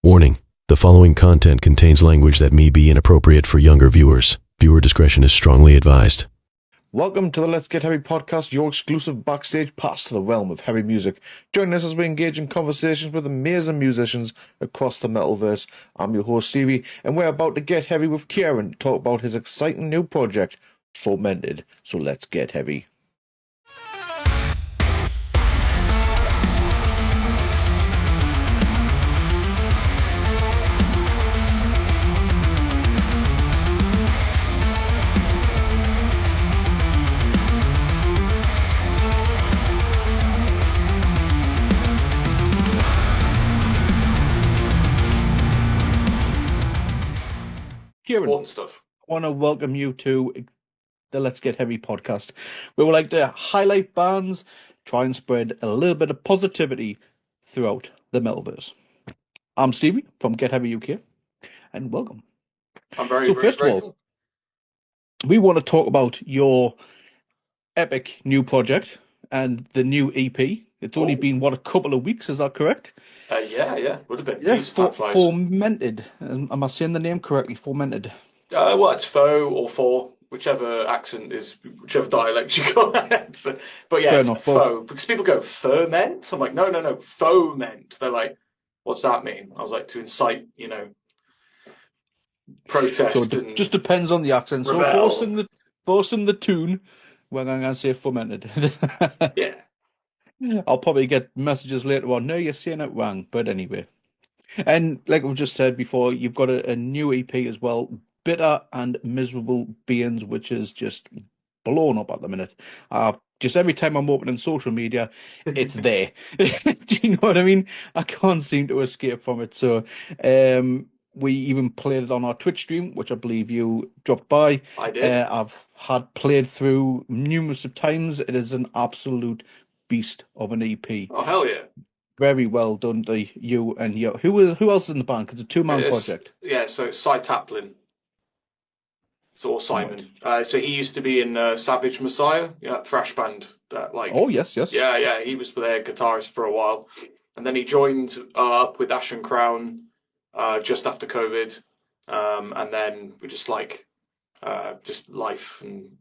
Warning: the following content contains language that may be inappropriate for younger viewers. Viewer discretion is strongly advised. Welcome to the Let's Get Heavy podcast, your exclusive backstage pass to the realm of heavy music. Join us as we engage in conversations with amazing musicians across the metalverse. I'm your host, Stevie, and we're about to get heavy with Kieran to talk about his exciting new project, Fomented. So let's get heavy. Kieran, Important stuff. I want to welcome you to the Let's Get Heavy podcast, where we like to highlight bands, try and spread a little bit of positivity throughout the metalverse. I'm Stevie from Get Heavy UK, and welcome. I'm very, So very first of all, grateful. we want to talk about your epic new project and the new EP. It's only been, a couple of weeks, is that correct? Yeah, would have been. Yeah, Jesus, time flies. Fomented. Am I saying the name correctly? Fomented. Well, it's faux or for, whichever accent is, whichever dialect you call it. So, but yeah, Fair it's enough, faux. Because people go, ferment? I'm like, no, foment. They're like, what's that mean? I was like, to incite, protest. So it and just depends on the accent. rebel. So forcing the tune, we're going to say fomented. Yeah. I'll probably get messages later on. No, you're saying it wrong. But anyway. And like we've just said before, you've got a new EP as well, Bitter and Miserable Beings, which is just blown up at the minute. Just every time I'm opening social media, it's there. Do you know what I mean? I can't seem to escape from it. So we even played it on our Twitch stream, which I believe you dropped by. I did. I've had played through numerous of times. It is an absolute beast of an EP. Oh, hell yeah. Very well done to you and you. Who else is in the band? It's a two-man project. Yeah, so it's Cy Taplin. Or Simon. So he used to be in Savage Messiah, thrash band. Oh, yes. Yeah, he was their guitarist for a while. And then he joined up with Ashen Crown just after COVID. And then we just just life and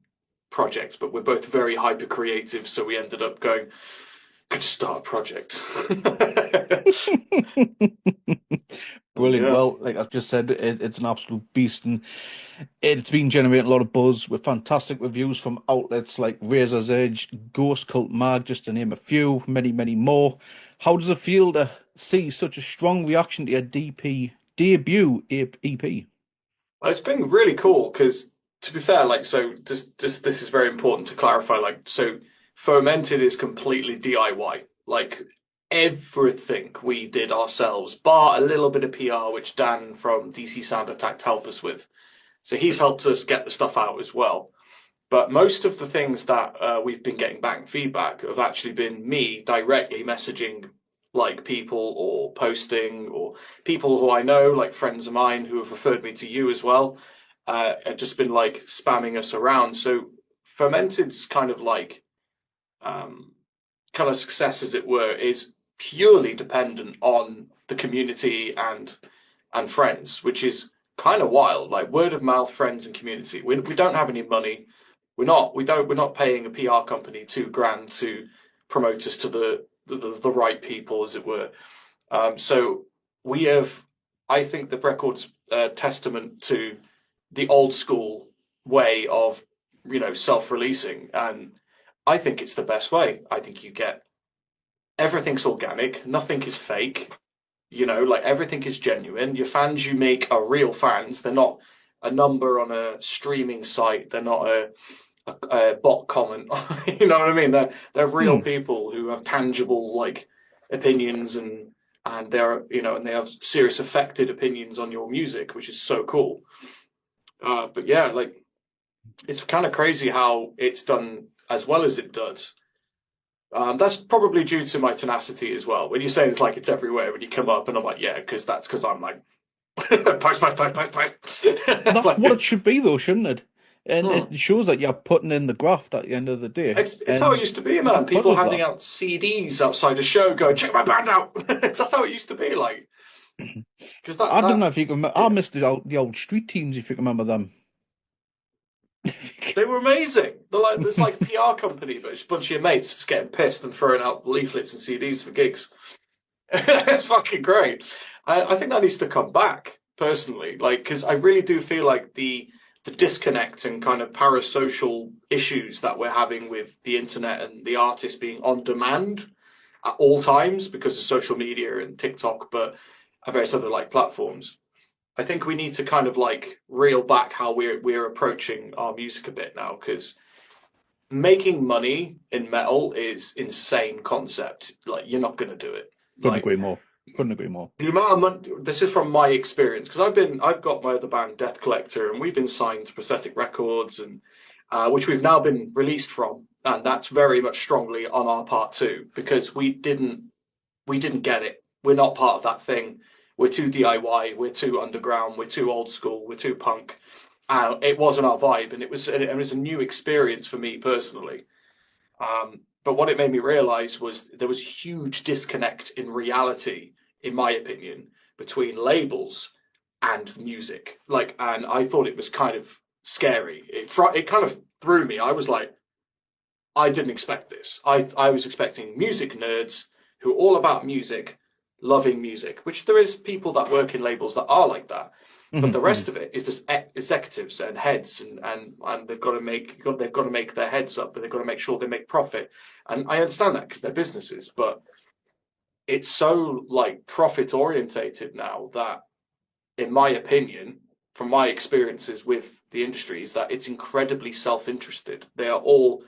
projects. But we're both very hyper creative, so we ended up going, could just start a project. Brilliant. Yeah. Well, like I've just said, it's an absolute beast, and it's been generating a lot of buzz with fantastic reviews from outlets like Razor's Edge, Ghost Cult Mag, just to name a few, many, many more. How does it feel to see such a strong reaction to your debut EP? Well, it's been really cool because, to be fair, just this is very important to clarify. So Fomented is completely DIY. Everything we did ourselves, bar a little bit of PR, which Dan from DC Sound Attack helped us with. So he's helped us get the stuff out as well. But most of the things that we've been getting back feedback have actually been me directly messaging people or posting, or people who I know, like friends of mine who have referred me to you as well, have just been spamming us around. So Fomented's kind of success, as it were, is purely dependent on the community and friends, which is kind of wild. Word of mouth, friends, and community. We don't have any money. We're not paying a PR company $2,000 to promote us to the right people, as it were. So we have. I think the record's testament to the old school way of self-releasing, and I think it's the best way. I think you get everything's organic, nothing is fake. Everything is genuine. Your fans you make are real fans. They're not a number on a streaming site. They're not a bot comment. You know what I mean? They're real people who have tangible opinions and they're and they have serious affected opinions on your music, which is so cool. But yeah, it's kind of crazy how it's done as well as it does. That's probably due to my tenacity as well. When you say it's everywhere, when you come up, and I'm like, yeah, because I'm post. That's what it should be, though, shouldn't it? And it shows that you're putting in the graft at the end of the day. It's how it used to be, man. People handing out CDs outside a show going, check my band out. That's how it used to be. Because I don't know that if you can. I missed the old street teams, if you can remember them. they were amazing. They're like there's like a PR company, but it's a bunch of your mates just getting pissed and throwing out leaflets and CDs for gigs. It's fucking great. I think that needs to come back personally, like because I really do feel like the disconnect and kind of parasocial issues that we're having with the internet and the artist being on demand at all times because of social media and TikTok, but various other like platforms. I think we need to kind of like reel back how we're approaching our music a bit now because making money in metal is insane concept. Like you're not gonna do it. Couldn't Like agree more. Couldn't agree more. the amount of money, this is from my experience because I've got my other band Death Collector and we've been signed to Prosthetic Records and which we've now been released from and that's very much strongly on our part too because we didn't get it. We're not part of that thing. We're too DIY. We're too underground. We're too old school. We're too punk. It wasn't our vibe, and it was a new experience for me personally. But what it made me realize was there was huge disconnect in reality, in my opinion, between labels and music. Like, and I thought it was kind of scary. It kind of threw me. I was like, I didn't expect this. I was expecting music nerds who are all about music, loving music, which there is people that work in labels that are like that. But the Hmm. rest of it is just executives and heads, and they've got to make their heads up, but they've got to make sure they make profit. And I understand that because they're businesses, but it's so like profit orientated now that, in my opinion, from my experiences with the industry, is that it's incredibly self-interested. They are all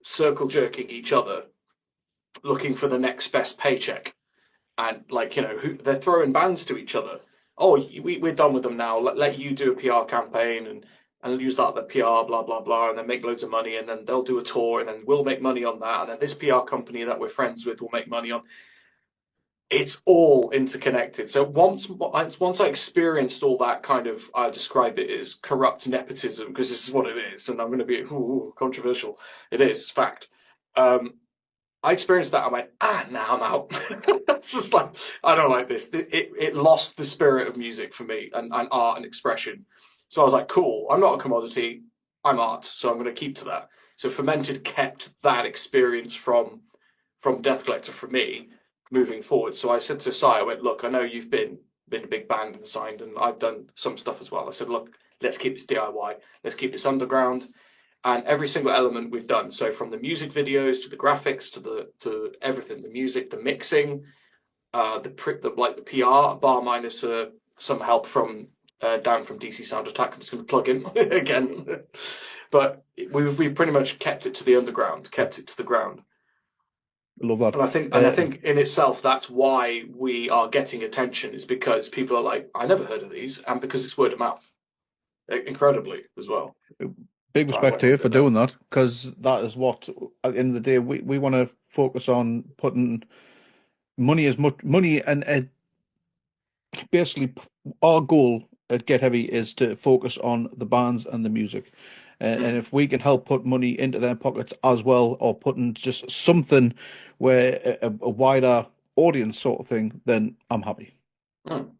circle jerking each other, looking for the next best paycheck, and like they're throwing bands to each other. Oh, we're done with them now. Let you do a PR campaign and use that the PR blah blah blah, and then make loads of money, and then they'll do a tour, and then we'll make money on that, and then this PR company that we're friends with will make money on. It's all interconnected. So once I experienced all that kind of, I describe it as corrupt nepotism because this is what it is, and I'm going to be controversial. It is, it's fact. Um, I experienced that. I went, now I'm out. It's just like, I don't like this. It lost the spirit of music for me and art and expression. So I was like, cool, I'm not a commodity. I'm art. So I'm going to keep to that. So Fermented kept that experience from Death Collector for me moving forward. So I said to Sai, I went, look, I know you've been a big band and signed, and I've done some stuff as well. I said, look, let's keep this DIY. Let's keep this underground and every single element we've done. So from the music videos to the graphics to everything, the music, the mixing, the PR, bar minus some help from down from DC Sound Attack. I'm just going to plug in again, but we've pretty much kept it to the underground, kept it to the ground. I love that. And I think in itself that's why we are getting attention is because people are like, I never heard of these, and because it's word of mouth, incredibly as well. Big So I respect went to with you it for there. doing that, because that is what, at the end of the day, we want to focus on putting money and basically our goal at Get Heavy is to focus on the bands and the music. And Mm. if we can help put money into their pockets as well, or putting just something where a wider audience sort of thing, then I'm happy. Mm.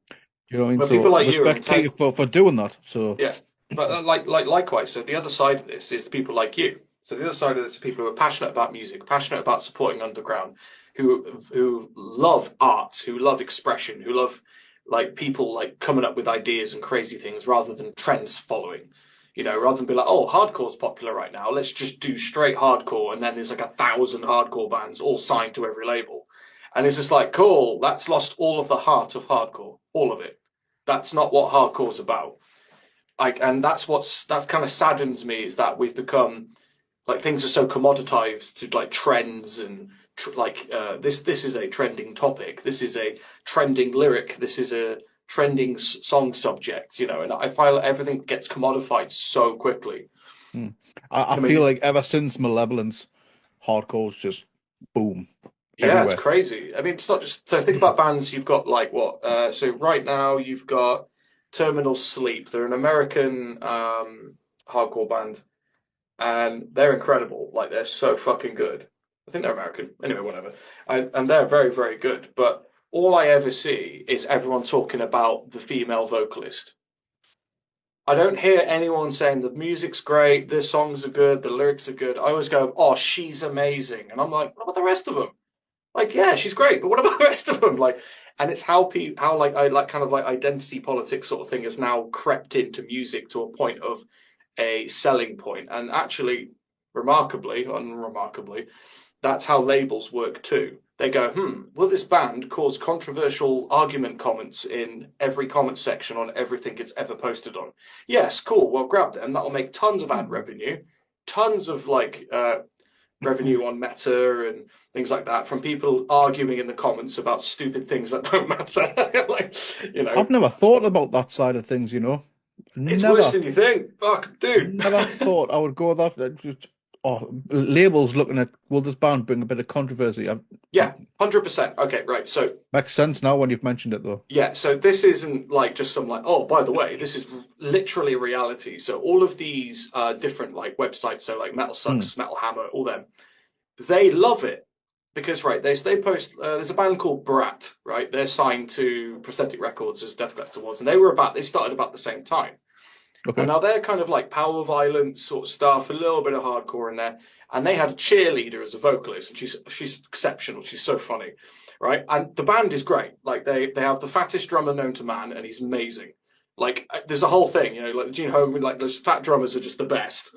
You know what I mean? But people So like you are respect to you intent. for doing that. So Yeah, but like likewise. So the other side of this is the people like you. So the other side of this is people who are passionate about music, passionate about supporting underground, who love art, who love expression, who love like people like coming up with ideas and crazy things rather than trends following. Rather than be like, oh, hardcore's popular right now, let's just do straight hardcore, and then there's like 1,000 hardcore bands all signed to every label, and it's just like, cool, that's lost all of the heart of hardcore, all of it. That's not what hardcore's about. And that kind of saddens me is that we've become like things are so commoditized to like trends and this is a trending topic, this is a trending lyric, this is a trending song subject, and I feel everything gets commodified so quickly. hmm. I I feel mean, like ever since Malevolence, hardcore's just boom yeah, it's everywhere. crazy. I mean, it's not just so think about bands. You've got like what? So right now you've got Terminal Sleep. They're an American hardcore band and they're incredible. Like they're so fucking good. I think they're American. Anyway, whatever. And they're very, very good. But all I ever see is everyone talking about the female vocalist. I don't hear anyone saying the music's great, the songs are good, the lyrics are good. I always go, oh, she's amazing. And I'm like, what about the rest of them? Like, yeah, she's great, but what about the rest of them? Like, and it's how like I like kind of like identity politics sort of thing has now crept into music to a point of a selling point. And actually, unremarkably, that's how labels work too. They go, will this band cause controversial argument comments in every comment section on everything it's ever posted on? Yes, cool. Well, grab them. That'll make tons of ad revenue, tons of like revenue on Meta and things like that from people arguing in the comments about stupid things that don't matter. Like, I've never thought about that side of things, it's Never. worse than you think. Fuck, dude. Never thought I would go that. Labels looking at, will this band bring a bit of controversy? Yeah, 100%. Okay, right. So Makes sense now when you've mentioned it, though. yeah, so this isn't like just some like, oh, by the way, this is literally reality. So all of these different like websites, so like Metal Sucks, Metal Hammer, all them, they love it because right, they post. There's a band called Brat, right? They're signed to Prosthetic Records as Death Collector was, and they started about the same time. Okay. And now they're kind of like power violence sort of stuff, a little bit of hardcore in there. And they had a cheerleader as a vocalist, and she's exceptional. She's so funny, right? And the band is great. Like they have the fattest drummer known to man, and he's amazing. Like there's a whole thing, like Gene Home, like those fat drummers are just the best.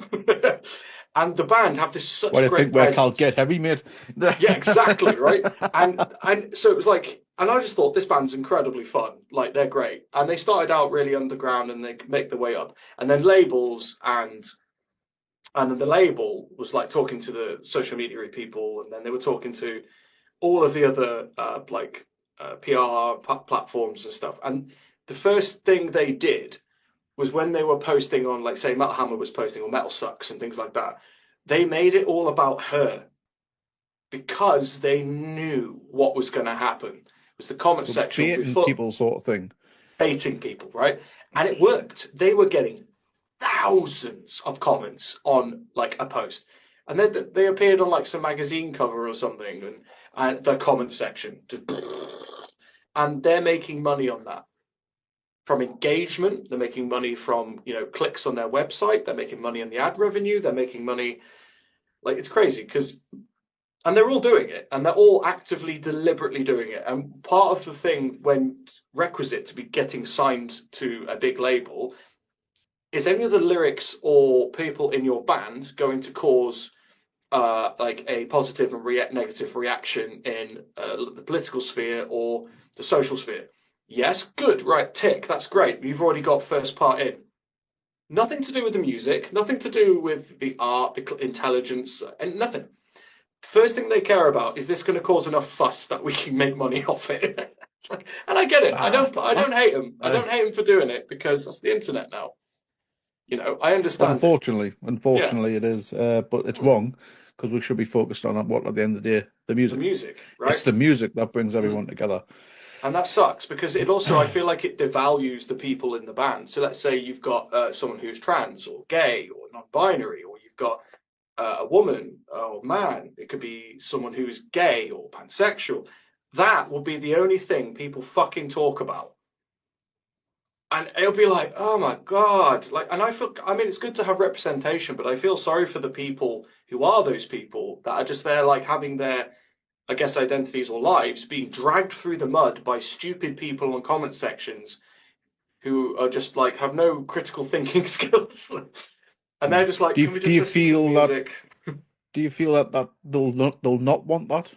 And the band have this such What do you great think? Where presence. Cal get heavy, mate? Yeah, exactly, right? And so it was like, and I just thought this band's incredibly fun. Like they're great, and they started out really underground, and they make their way up, and then labels and then the label was like talking to the social media people, and then they were talking to all of the other PR platforms and stuff. And the first thing they did was when they were posting on, like, say, Metal Hammer was posting on Metal Sucks and things like that, they made it all about her because they knew what was going to happen. It was the comment section Baiting before people sort of thing. baiting people, right? And it worked. They were getting thousands of comments on like a post, and then they appeared on like some magazine cover or something, and the comment section just, and they're making money on that. From engagement, they're making money from clicks on their website. They're making money on the ad revenue. They're making money, like it's crazy and they're all doing it, and they're all actively, deliberately doing it. And part of the thing when requisite to be getting signed to a big label is any of the lyrics or people in your band going to cause like a positive and negative reaction in the political sphere or the social sphere. Yes, good, right, tick, that's great. You've already got first part in. Nothing to do with the music, nothing to do with the art, the intelligence, and nothing. The first thing they care about is this going to cause enough fuss that we can make money off it. And I get it. I don't hate them. I don't hate them for doing it because that's the internet now. I understand. Unfortunately, it is, but it's wrong because we should be focused on what at the end of the day, the music. The music, right? It's the music that brings everyone together. And that sucks because it also, I feel like it devalues the people in the band. So let's say you've got someone who's trans or gay or non-binary, or you've got a woman or man. It could be someone who's gay or pansexual. That will be the only thing people fucking talk about. And it'll be like, oh my God. And it's good to have representation, but I feel sorry for the people who are those people that are just there, like having their, I guess, identities or lives being dragged through the mud by stupid people in comment sections who are just like, have no critical thinking skills. And they're just like, do you feel that they'll not want that?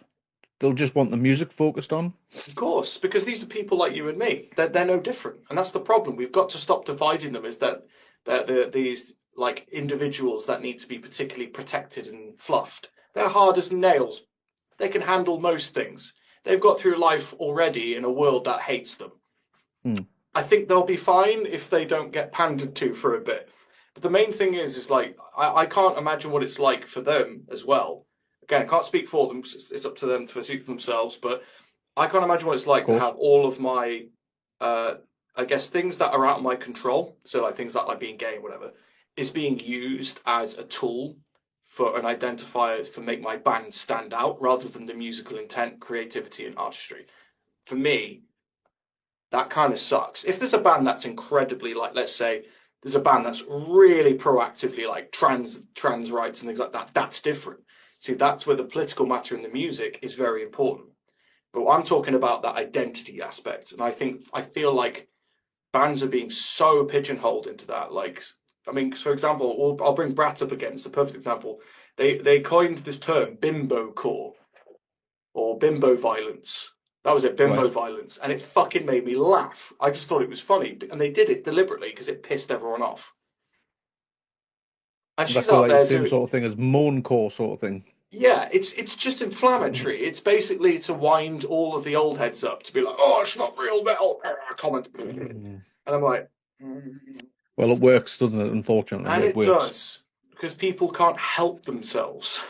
They'll just want the music focused on? Of course, because these are people like you and me. They're no different. And that's the problem. We've got to stop dividing them, is that these like individuals that need to be particularly protected and fluffed. They're hard as nails. They can handle most things. They've got through life already in a world that hates them. I think they'll be fine if they don't get pandered to for a bit. But the main thing is like, I can't imagine what it's like for them as well. Again, I can't speak for them. It's up to them to speak for themselves. But I can't imagine what it's like to have all of my, I guess, things that are out of my control. So like things like being gay or whatever, is being used as a tool for an identifier to make my band stand out rather than the musical intent, creativity, and artistry. for me, that kind of sucks. If there's a band that's incredibly, like, let's say there's a band that's really proactively like trans rights and things like that, that's different. See, that's where the political matter in the music is very important. But I'm talking about that identity aspect, and I feel like bands are being so pigeonholed into that. Like, I mean, for example, I'll bring Brat up again. It's a perfect example. They coined this term bimbo core or bimbo violence. That was it, bimbo Right. violence, and it fucking made me laugh. I just thought it was funny, and they did it deliberately because it pissed everyone off. And Is that she's kind of out like the there same doing, sort of thing as moancore sort of thing? yeah, it's just inflammatory. It's basically to wind all of the old heads up to be like, oh, it's not real metal. Comment, and I'm like, Well, it works, doesn't it? Unfortunately, and it it works. does because people can't help themselves.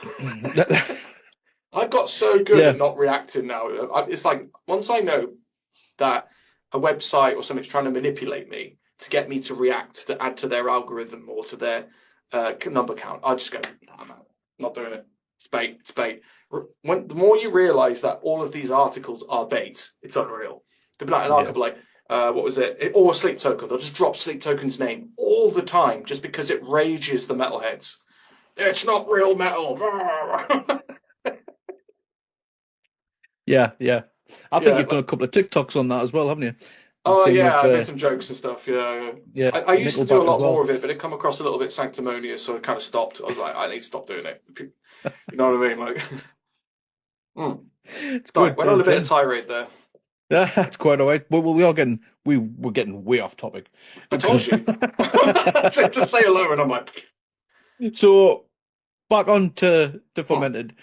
I've got so good Yeah, at not reacting now. It's like once I know that a website or something's trying to manipulate me to get me to react, to add to their algorithm or to their number count, I just go, nah, I'm out. Not doing it. It's bait. It's bait. The more you realise that all of these articles are bait, it's unreal. There'll be like an yeah, article like, what was it? Or Sleep Token. They'll just drop Sleep Token's name all the time just because it rages the metalheads. It's not real metal. yeah, yeah. I think Yeah. you've done a couple of TikToks on that as well, haven't you? The Oh same yeah, with I made some jokes and stuff. Yeah. yeah, I used to do a Nickelback as lot more well. of it, but it come across a little bit sanctimonious, so I kind of stopped. I was like, I need to stop doing it. You know what I mean? Like, It's Sorry, good. went on a bit of Tim. tirade there. Yeah, that's quite all right. We're getting way off topic. I told you. I said to say hello, and I'm like, So back on to hmm, Fomented.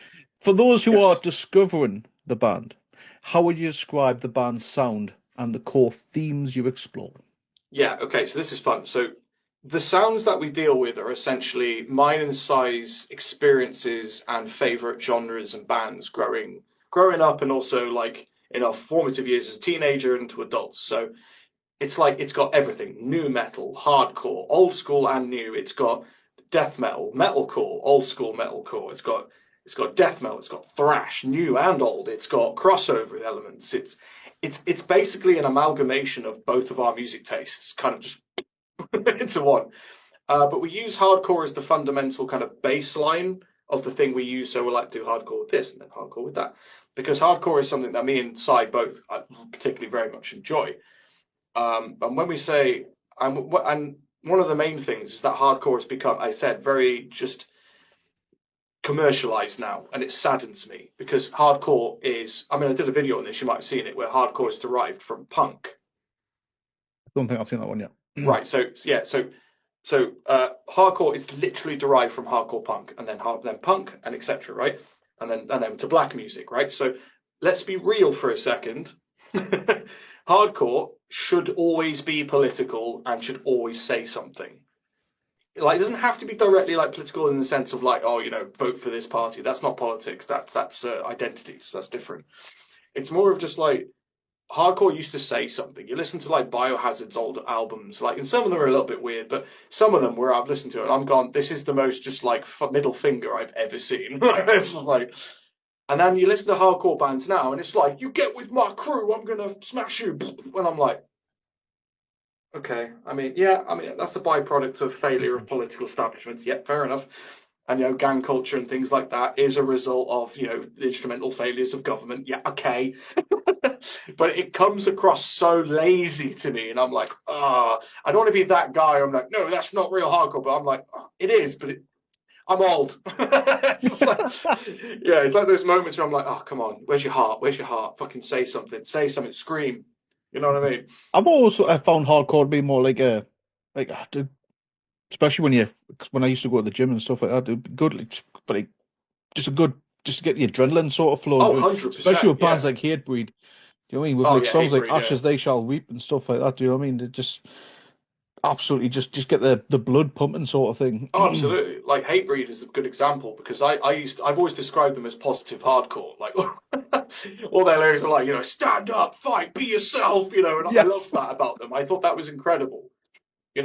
For those who are yes. discovering the band, how would you describe the band's sound and the core themes you explore? Yeah, okay, so this is fun. So the sounds that we deal with are essentially mine and Sai's experiences and favorite genres and bands growing up and also like in our formative years as a teenager and to adults. So it's like it's got everything: new metal, hardcore, old school and new. It's got death metal, metalcore, old school metalcore. It's got death metal. It's got thrash, new and old. It's got crossover elements. It's basically an amalgamation of both of our music tastes, kind of just into one. But we use hardcore as the fundamental kind of baseline of the thing we use. So we'll like do hardcore with this and then hardcore with that, because hardcore is something that me and Sai both particularly very much enjoy. And when we say, and one of the main things is that hardcore has become, I said, very just commercialized now, and it saddens me because hardcore is. I mean, I did a video on this. You might have seen it, where hardcore is derived from punk. I don't think I've seen that one yet. Right. So yeah. So hardcore is literally derived from hardcore punk, and then punk, and etc. Right, and then to black music. Right. So let's be real for a second. Hardcore should always be political and should always say something. Like, it doesn't have to be directly like political in the sense of like, oh, vote for this party. That's not politics. That's identities. That's different. It's more of just like hardcore used to say something. You listen to like Biohazard's old albums, like, and some of them are a little bit weird, but some of them where I've listened to it, and I'm gone, this is the most just like middle finger I've ever seen. It's like, and then you listen to hardcore bands now, and it's like, you get with my crew, I'm gonna smash you, and I'm like, okay, I mean, yeah, I mean that's a byproduct of failure of political establishments. Yeah, fair enough. And gang culture and things like that is a result of the instrumental failures of government. Yeah, okay. But it comes across so lazy to me, and I'm like, I don't want to be that guy. I'm like, no, that's not real hardcore. But I'm like, it is, but I'm old. It's like, yeah, it's like those moments where I'm like, oh, come on, where's your heart? Where's your heart? Fucking say something. Say something. Scream. You know what I mean? I found hardcore to be more like especially when I used to go to the gym and stuff like that. It'd be good, like, but like, just a good just to get the adrenaline sort of Oh, flowing, especially 100%. with bands Yeah. like Hatebreed. Do you know what I mean? With Oh, like yeah, songs like Hatebreed. Yeah. Ashes They Shall Reap and stuff like that. Do you know what I mean? They just absolutely just get the blood pumping sort of Oh, thing. absolutely. Like Hatebreed is a good example because I've always described them as positive hardcore. Like all their lyrics are like, stand up, fight, be yourself, and I love Yes. that about them. I thought that was incredible.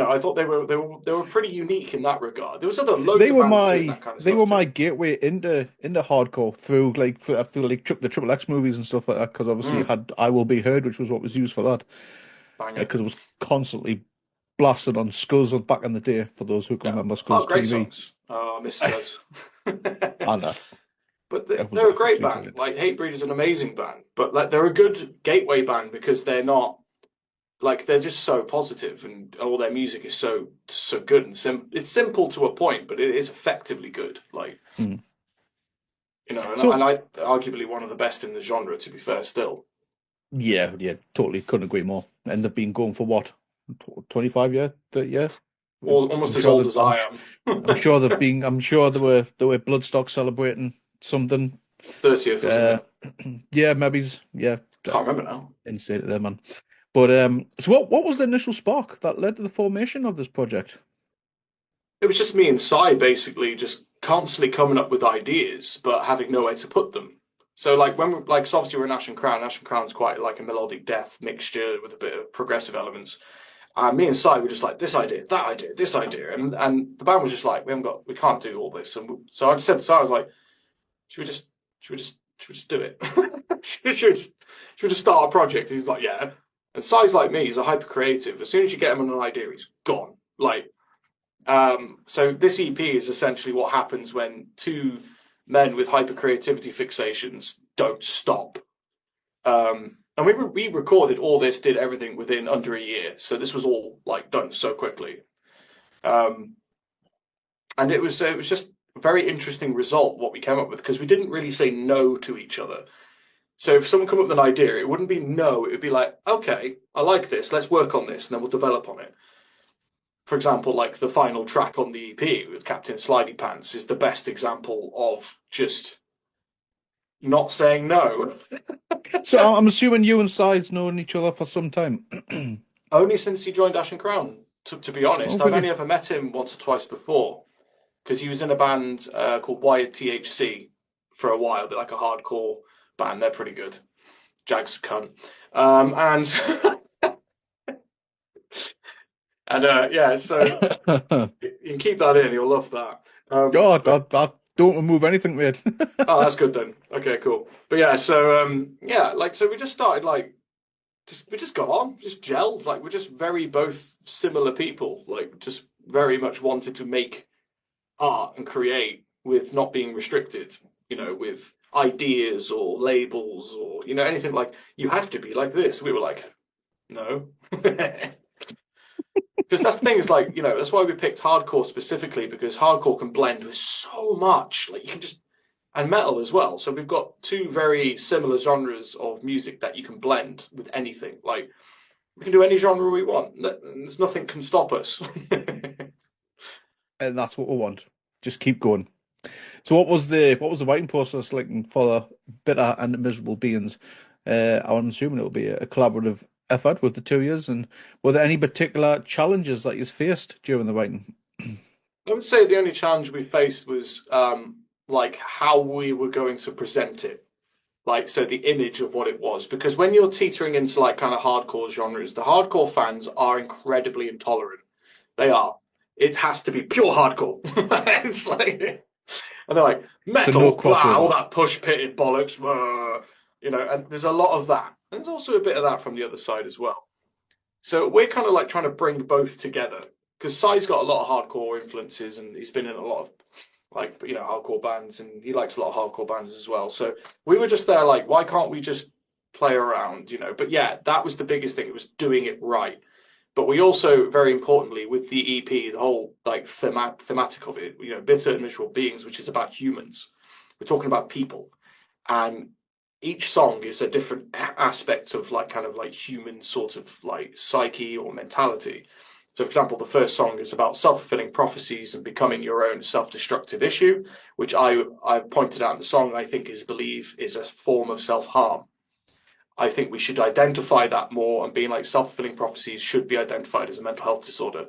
I thought they were pretty unique in that regard. There was loads They of were bands doing my that kind of they stuff were my too. gateway into hardcore through the Triple X movies and stuff like that, because obviously you Mm, had I Will Be Heard, which was what was used for that, banger. because it was constantly blasted on Scuzz back in the day, for those who can Yeah. remember Oh, Scuzz great TV. songs. Oh, I miss Scuzz. And But it was they're a great absolutely band. brilliant. Like Hatebreed is an amazing band, but like they're a good gateway band because they're not like they're just so positive and all their music is so good and it's simple to a point, but it is effectively good. Like Mm. and So I arguably one of the best in the genre. To be fair, still yeah, totally couldn't agree more. End up being going for what, 25 years, 30 years? almost I'm as sure old that as I am. I'm sure they were Bloodstock celebrating something. 30th or Uh, something. yeah, maybe. Yeah, Can't remember now. insane there, man. But so what was the initial spark that led to the formation of this project? It was just me and Cy basically just constantly coming up with ideas, but having nowhere to put them. So like when we like so obviously we're in Ash and Crown. Ash and Crown's quite like a melodic death mixture with a bit of progressive elements. And me and Cy were just like this idea, that idea, this idea, and the band was just like we can't do all this. So I just said to Cy, I was like, should we just do it? should we just start a project? And he's like, yeah. And Cy's like me, he's a hyper creative. As soon as you get him on an idea, he's gone. Like so this EP is essentially what happens when two men with hyper creativity fixations don't stop. And we recorded all this, did everything within under a year. So this was all like done so quickly. Um, and it was just a very interesting result what we came up with because we didn't really say no to each other. So if someone come up with an idea, it wouldn't be no, it would be like, okay, I like this, let's work on this, and then we'll develop on it. For example, like the final track on the EP with Captain Slidey Pants is the best example of just not saying no. So I'm assuming you and Sides known each other for some time. Only since he joined Ash and Crown, to be Oh, honest. I've really? only ever met him once or twice before because he was in a band called Wired THC for a while. They're like a hardcore band. They're pretty good. Jag's cunt. And yeah, so you can keep that in. You'll love that. God, But I don't remove anything, mate. oh, that's good then. Okay, cool. But yeah, so yeah, like so we just started like we just got on, just gelled. Like we're just very both similar people. Like just very much wanted to make art and create with not being restricted. With ideas or labels or anything like you have to be like this. We were like, no. Because that's the thing is like, that's why we picked hardcore specifically because hardcore can blend with so much. Like you can just, and metal as well. So we've got two very similar genres of music that you can blend with anything. Like we can do any genre we want. There's nothing can stop us. And that's what we want. Just keep going. So what was the writing process like for the Bitter and Miserable Beings? I'm assuming it'll be a collaborative effort with the 2 years. And were there any particular challenges that you faced during the writing? I would say the only challenge we faced was like how we were going to present it. Like so the image of what it was. Because when you're teetering into like kind of hardcore genres, the hardcore fans are incredibly intolerant. They are. It has to be pure hardcore. It's like and they're like So no metal, blah, all crossovers. that push pitted bollocks, and there's a lot of that. And there's also a bit of that from the other side as well. So we're kind of like trying to bring both together because Sai's got a lot of hardcore influences and he's been in a lot of like hardcore bands and he likes a lot of hardcore bands as well. So we were just there like, why can't we just play around, But yeah, that was the biggest thing. It was doing it right. But we also, very importantly, with the EP, the whole like thematic of it, bitter and miserable beings, which is about humans. We're talking about people, and each song is a different aspect of like kind of like human sort of like psyche or mentality. So, for example, the first song is about self-fulfilling prophecies and becoming your own self-destructive issue, which I pointed out in the song. I think is a form of self-harm. I think we should identify that more and being like self-fulfilling prophecies should be identified as a mental health disorder.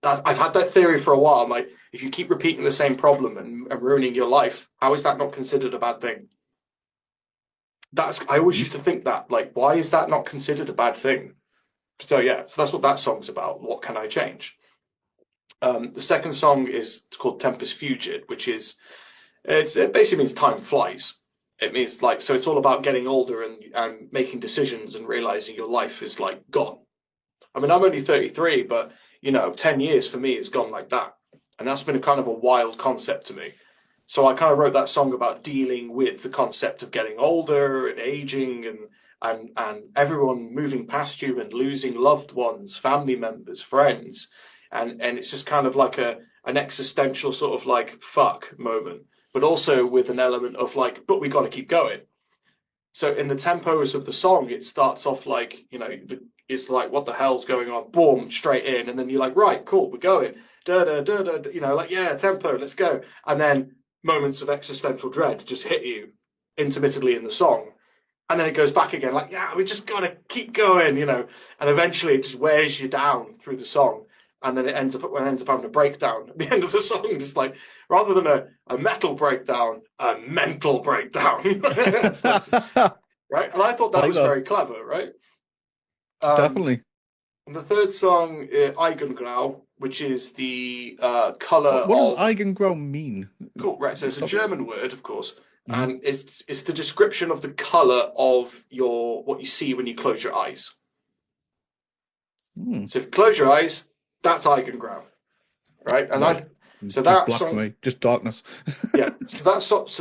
I've had that theory for a while. I'm like, if you keep repeating the same problem and ruining your life, how is that not considered a bad thing? I always used to think that, like, why is that not considered a bad thing? So yeah, so that's what that song's about. What can I change? The second song it's called Tempus Fugit, which is it basically means time flies. It means like so it's all about getting older and making decisions and realizing your life is like gone. I mean, I'm only 33, but 10 years for me has gone like that. And that's been a kind of a wild concept to me. So I kind of wrote that song about dealing with the concept of getting older and aging and everyone moving past you and losing loved ones, family members, friends. And it's just kind of like an existential sort of like fuck moment, but also with an element of like, but we got to keep going. So in the tempos of the song, it starts off like, it's like, what the hell's going on? Boom, straight in. And then you're like, right, cool, we're going. Da, da, da, da, like, yeah, tempo, let's go. And then moments of existential dread just hit you intermittently in the song. And then it goes back again, like, yeah, we just got to keep going, And eventually it just wears you down through the song. And then it ends up having a breakdown at the end of the song, just like, rather than a metal breakdown, a mental breakdown. Right? And I thought that was very clever, right? Definitely. And the third song, Eigengrau, which is the colour What does Eigengrau mean? Cool, right. So it's a German word, of course, and it's the description of the colour of what you see when you close your eyes. So if you close your eyes, that's Eigengrau, right? And so that black song, for me, just darkness. yeah. So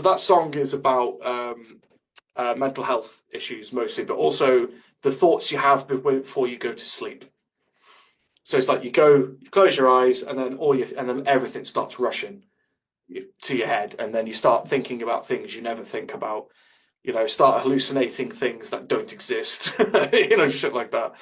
that song is about mental health issues mostly, but also the thoughts you have before you go to sleep. So it's like you close your eyes, and then everything starts rushing to your head, and then you start thinking about things you never think about. Start hallucinating things that don't exist. Shit like that.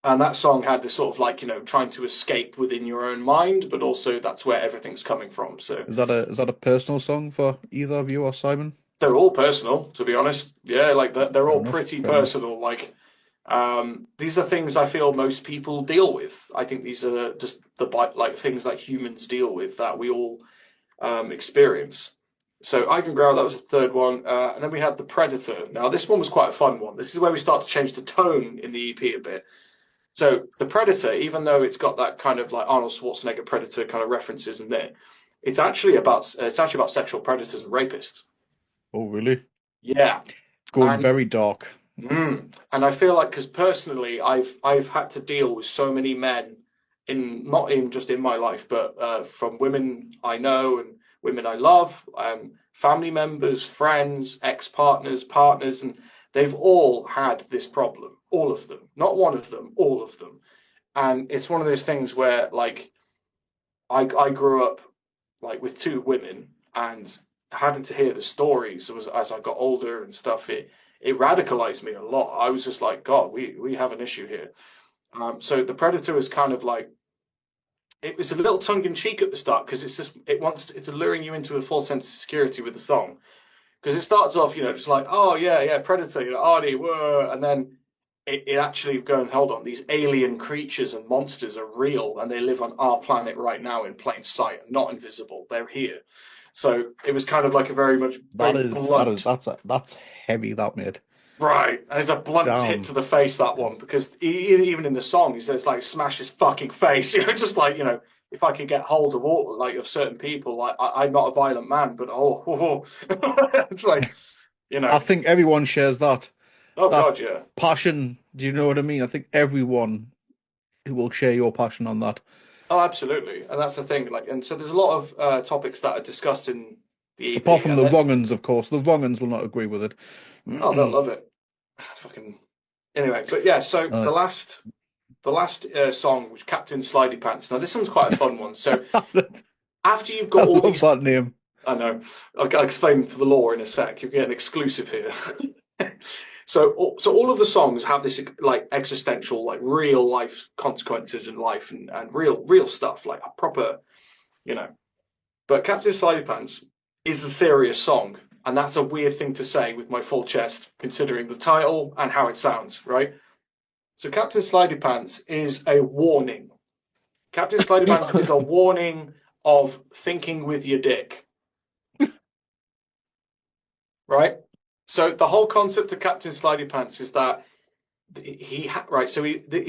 And that song had this sort of like, trying to escape within your own mind, but also that's where everything's coming from. So is that a personal song for either of you or Simon? They're all personal, to be honest. Yeah, like they're all pretty personal. Like, these are things I feel most people deal with. I think these are just like things that humans deal with that we all experience. So Eigengrau, that was the third one, and then we had The Predator. Now this one was quite a fun one. This is where we start to change the tone in the EP a bit. So The Predator, even though it's got that kind of like Arnold Schwarzenegger Predator kind of references in there, it's actually about sexual predators and rapists. Oh, really? Yeah. Going very dark. And I feel like, because personally, I've had to deal with so many men, not even just in my life, but from women I know and women I love, family members, friends, ex-partners, partners, and they've all had this problem. All of them. Not one of them, all of them. And it's one of those things where, like, I grew up, like, with two women, and having to hear the stories as I got older and stuff, it radicalized me a lot. I was just like, God, we have an issue here. So The Predator is kind of like, it was a little tongue in cheek at the start, because it's alluring you into a false sense of security with the song, because it starts off, just like, oh yeah, Predator, Arnie, whoa, and then it actually going, hold on, these alien creatures and monsters are real, and they live on our planet right now in plain sight, not invisible. They're here. So it was kind of like a very much blunt. That's heavy, that mate. Right, and it's a blunt hit to the face, that one, because even in the song he says like smash his fucking face, just like, if I could get hold of all of certain people, like I'm not a violent man, but it's like, I think everyone shares that. Oh God, yeah. Passion, do you know what I mean? I think everyone who will share your passion on that. Oh, absolutely, and that's the thing. Like, and so there's a lot of topics that are discussed in the EP. Apart from the wrong-uns, of course. The wrong-uns will not agree with it. Oh, they'll love it. Fucking. Anyway, but yeah. So the last song was Captain Slidey Pants. Now this one's quite a fun one. So after you've got all these, that name. I know. I'll explain for the lore in a sec. You'll get an exclusive here. So all of the songs have this like existential, like real life consequences in life and real stuff, like a proper, But Captain Slidey Pants is a serious song, and that's a weird thing to say with my full chest, considering the title and how it sounds, right? So Captain Slidey Pants is a warning. Captain Slidey Pants is a warning of thinking with your dick. Right? So the whole concept of Captain Slidey Pants is that he's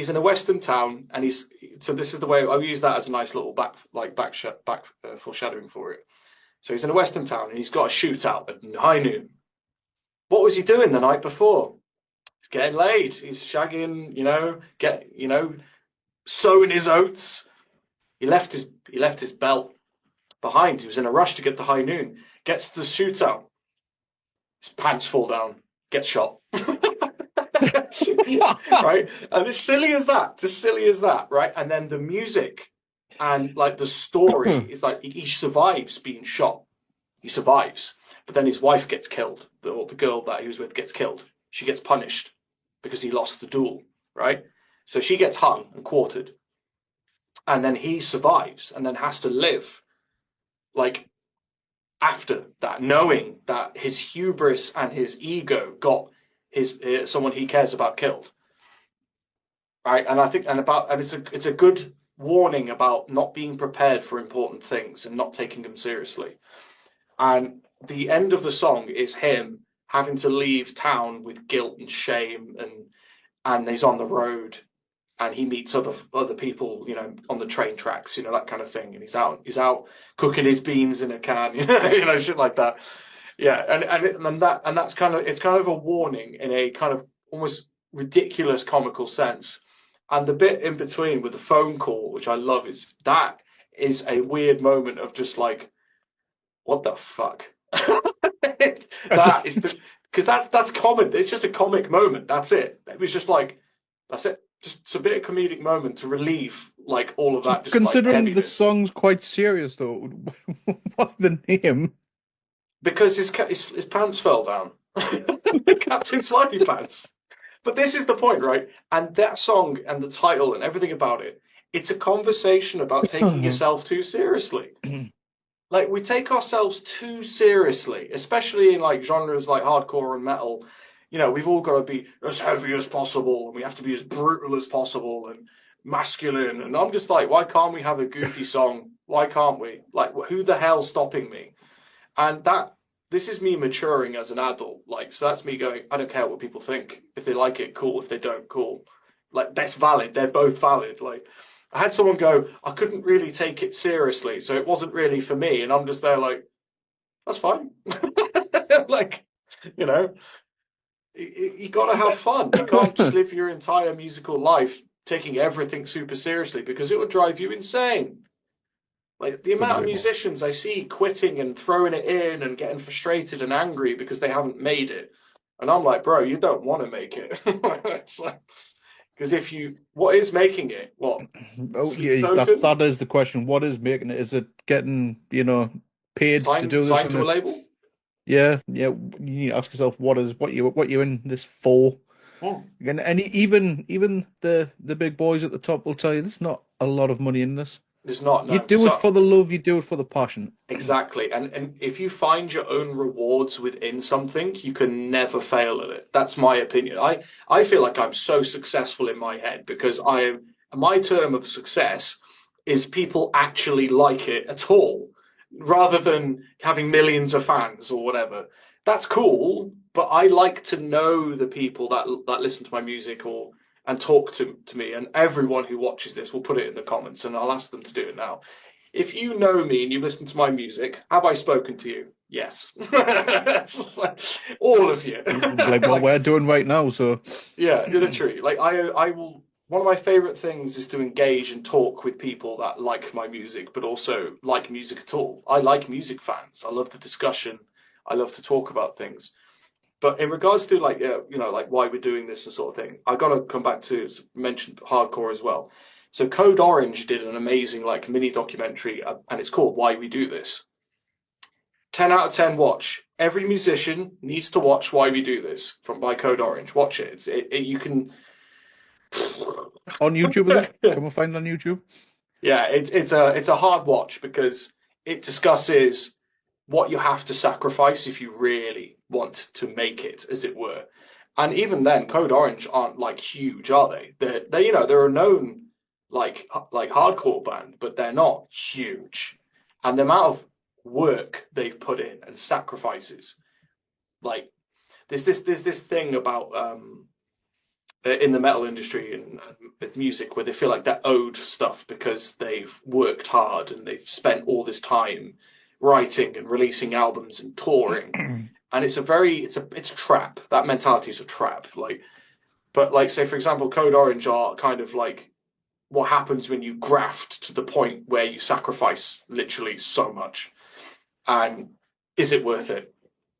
in a western town, and so this is the way I use that as a nice little back foreshadowing for it. So he's in a western town and he's got a shootout at high noon. What was he doing the night before? He's getting laid. He's shagging, sowing his oats. He left his belt behind. He was in a rush to get to high noon. Gets to the shootout. His pants fall down. Gets shot. Right? And as silly as that, right? And then the music and like the story is like he survives being shot. He survives. But then his wife gets killed. The girl that he was with gets killed. She gets punished because he lost the duel, right? So she gets hung and quartered. And then he survives and then has to live like after that, knowing that his hubris and his ego got his someone he cares about killed, right? And I think it's a good warning about not being prepared for important things and not taking them seriously. And the end of the song is him having to leave town with guilt and shame, and he's on the road and he meets other people, on the train tracks, that kind of thing. And he's out cooking his beans in a can, shit like that. Yeah, and that's it's kind of a warning in a kind of almost ridiculous comical sense. And the bit in between with the phone call, which I love, is a weird moment of just like, what the fuck? Because that's common. It's just a comic moment. That's it. It was just like, that's it. Just a bit of comedic moment to relieve like all of that. Just considering like the song's quite serious though, what's the name? Because his pants fell down. Captain Slimy Pants. But this is the point, right? And that song and the title and everything about it, it's a conversation about taking yourself too seriously. Like, we take ourselves too seriously, especially in like genres like hardcore and metal. We've all got to be as heavy as possible, and we have to be as brutal as possible and masculine. And I'm just like, why can't we have a goofy song? Why can't we? Like, who the hell's stopping me? And this is me maturing as an adult. Like, so that's me going, I don't care what people think. If they like it, cool. If they don't, cool. Like, that's valid. They're both valid. Like, I had someone go, I couldn't really take it seriously, so it wasn't really for me. And I'm just there like, that's fine. Like, you got to have fun. You can't just live your entire musical life taking everything super seriously, because it would drive you insane. Like, the amount of musicians I see quitting and throwing it in and getting frustrated and angry because they haven't made it. And I'm like, bro, you don't want to make it. It's like, because what is making it? What? Oh, yeah, that is the question. What is making it? Is it getting, paid to do this? Signed to a label? Yeah. You need to ask yourself, what you're in this for? Oh. And even the big boys at the top will tell you there's not a lot of money in this. There's not. No. You do it for the love. You do it for the passion. Exactly. And if you find your own rewards within something, you can never fail at it. That's my opinion. I feel like I'm so successful in my head because my term of success is people actually like it at all, rather than having millions of fans or whatever. That's cool, but I like to know the people that listen to my music and talk to me, and everyone who watches this will put it in the comments, and I'll ask them to do it now. If you know me and you listen to my music, have I spoken to you? Yes. All of you. Like what we're doing right now, so. Yeah, literally. Like, I will. One of my favorite things is to engage and talk with people that like my music, but also like music at all. I like music fans. I love the discussion. I love to talk about things. But in regards to like why we're doing this and sort of thing, I got to come back to mention hardcore as well. So Code Orange did an amazing like mini documentary, and it's called Why We Do This. 10 out of 10 watch. Every musician needs to watch Why We Do This by Code Orange. Watch it. You can on YouTube, is it? Can we find it on YouTube? Yeah, it's a hard watch because it discusses what you have to sacrifice if you really want to make it, as it were. And even then, Code Orange aren't like huge, are they? They're a known like hardcore band, but they're not huge. And the amount of work they've put in and sacrifices, like there's this thing about in the metal industry and with music, where they feel like they're owed stuff because they've worked hard and they've spent all this time writing and releasing albums and touring. And it's a trap. That mentality is a trap. But like, say for example, Code Orange are kind of like what happens when you graft to the point where you sacrifice literally so much, and is it worth it?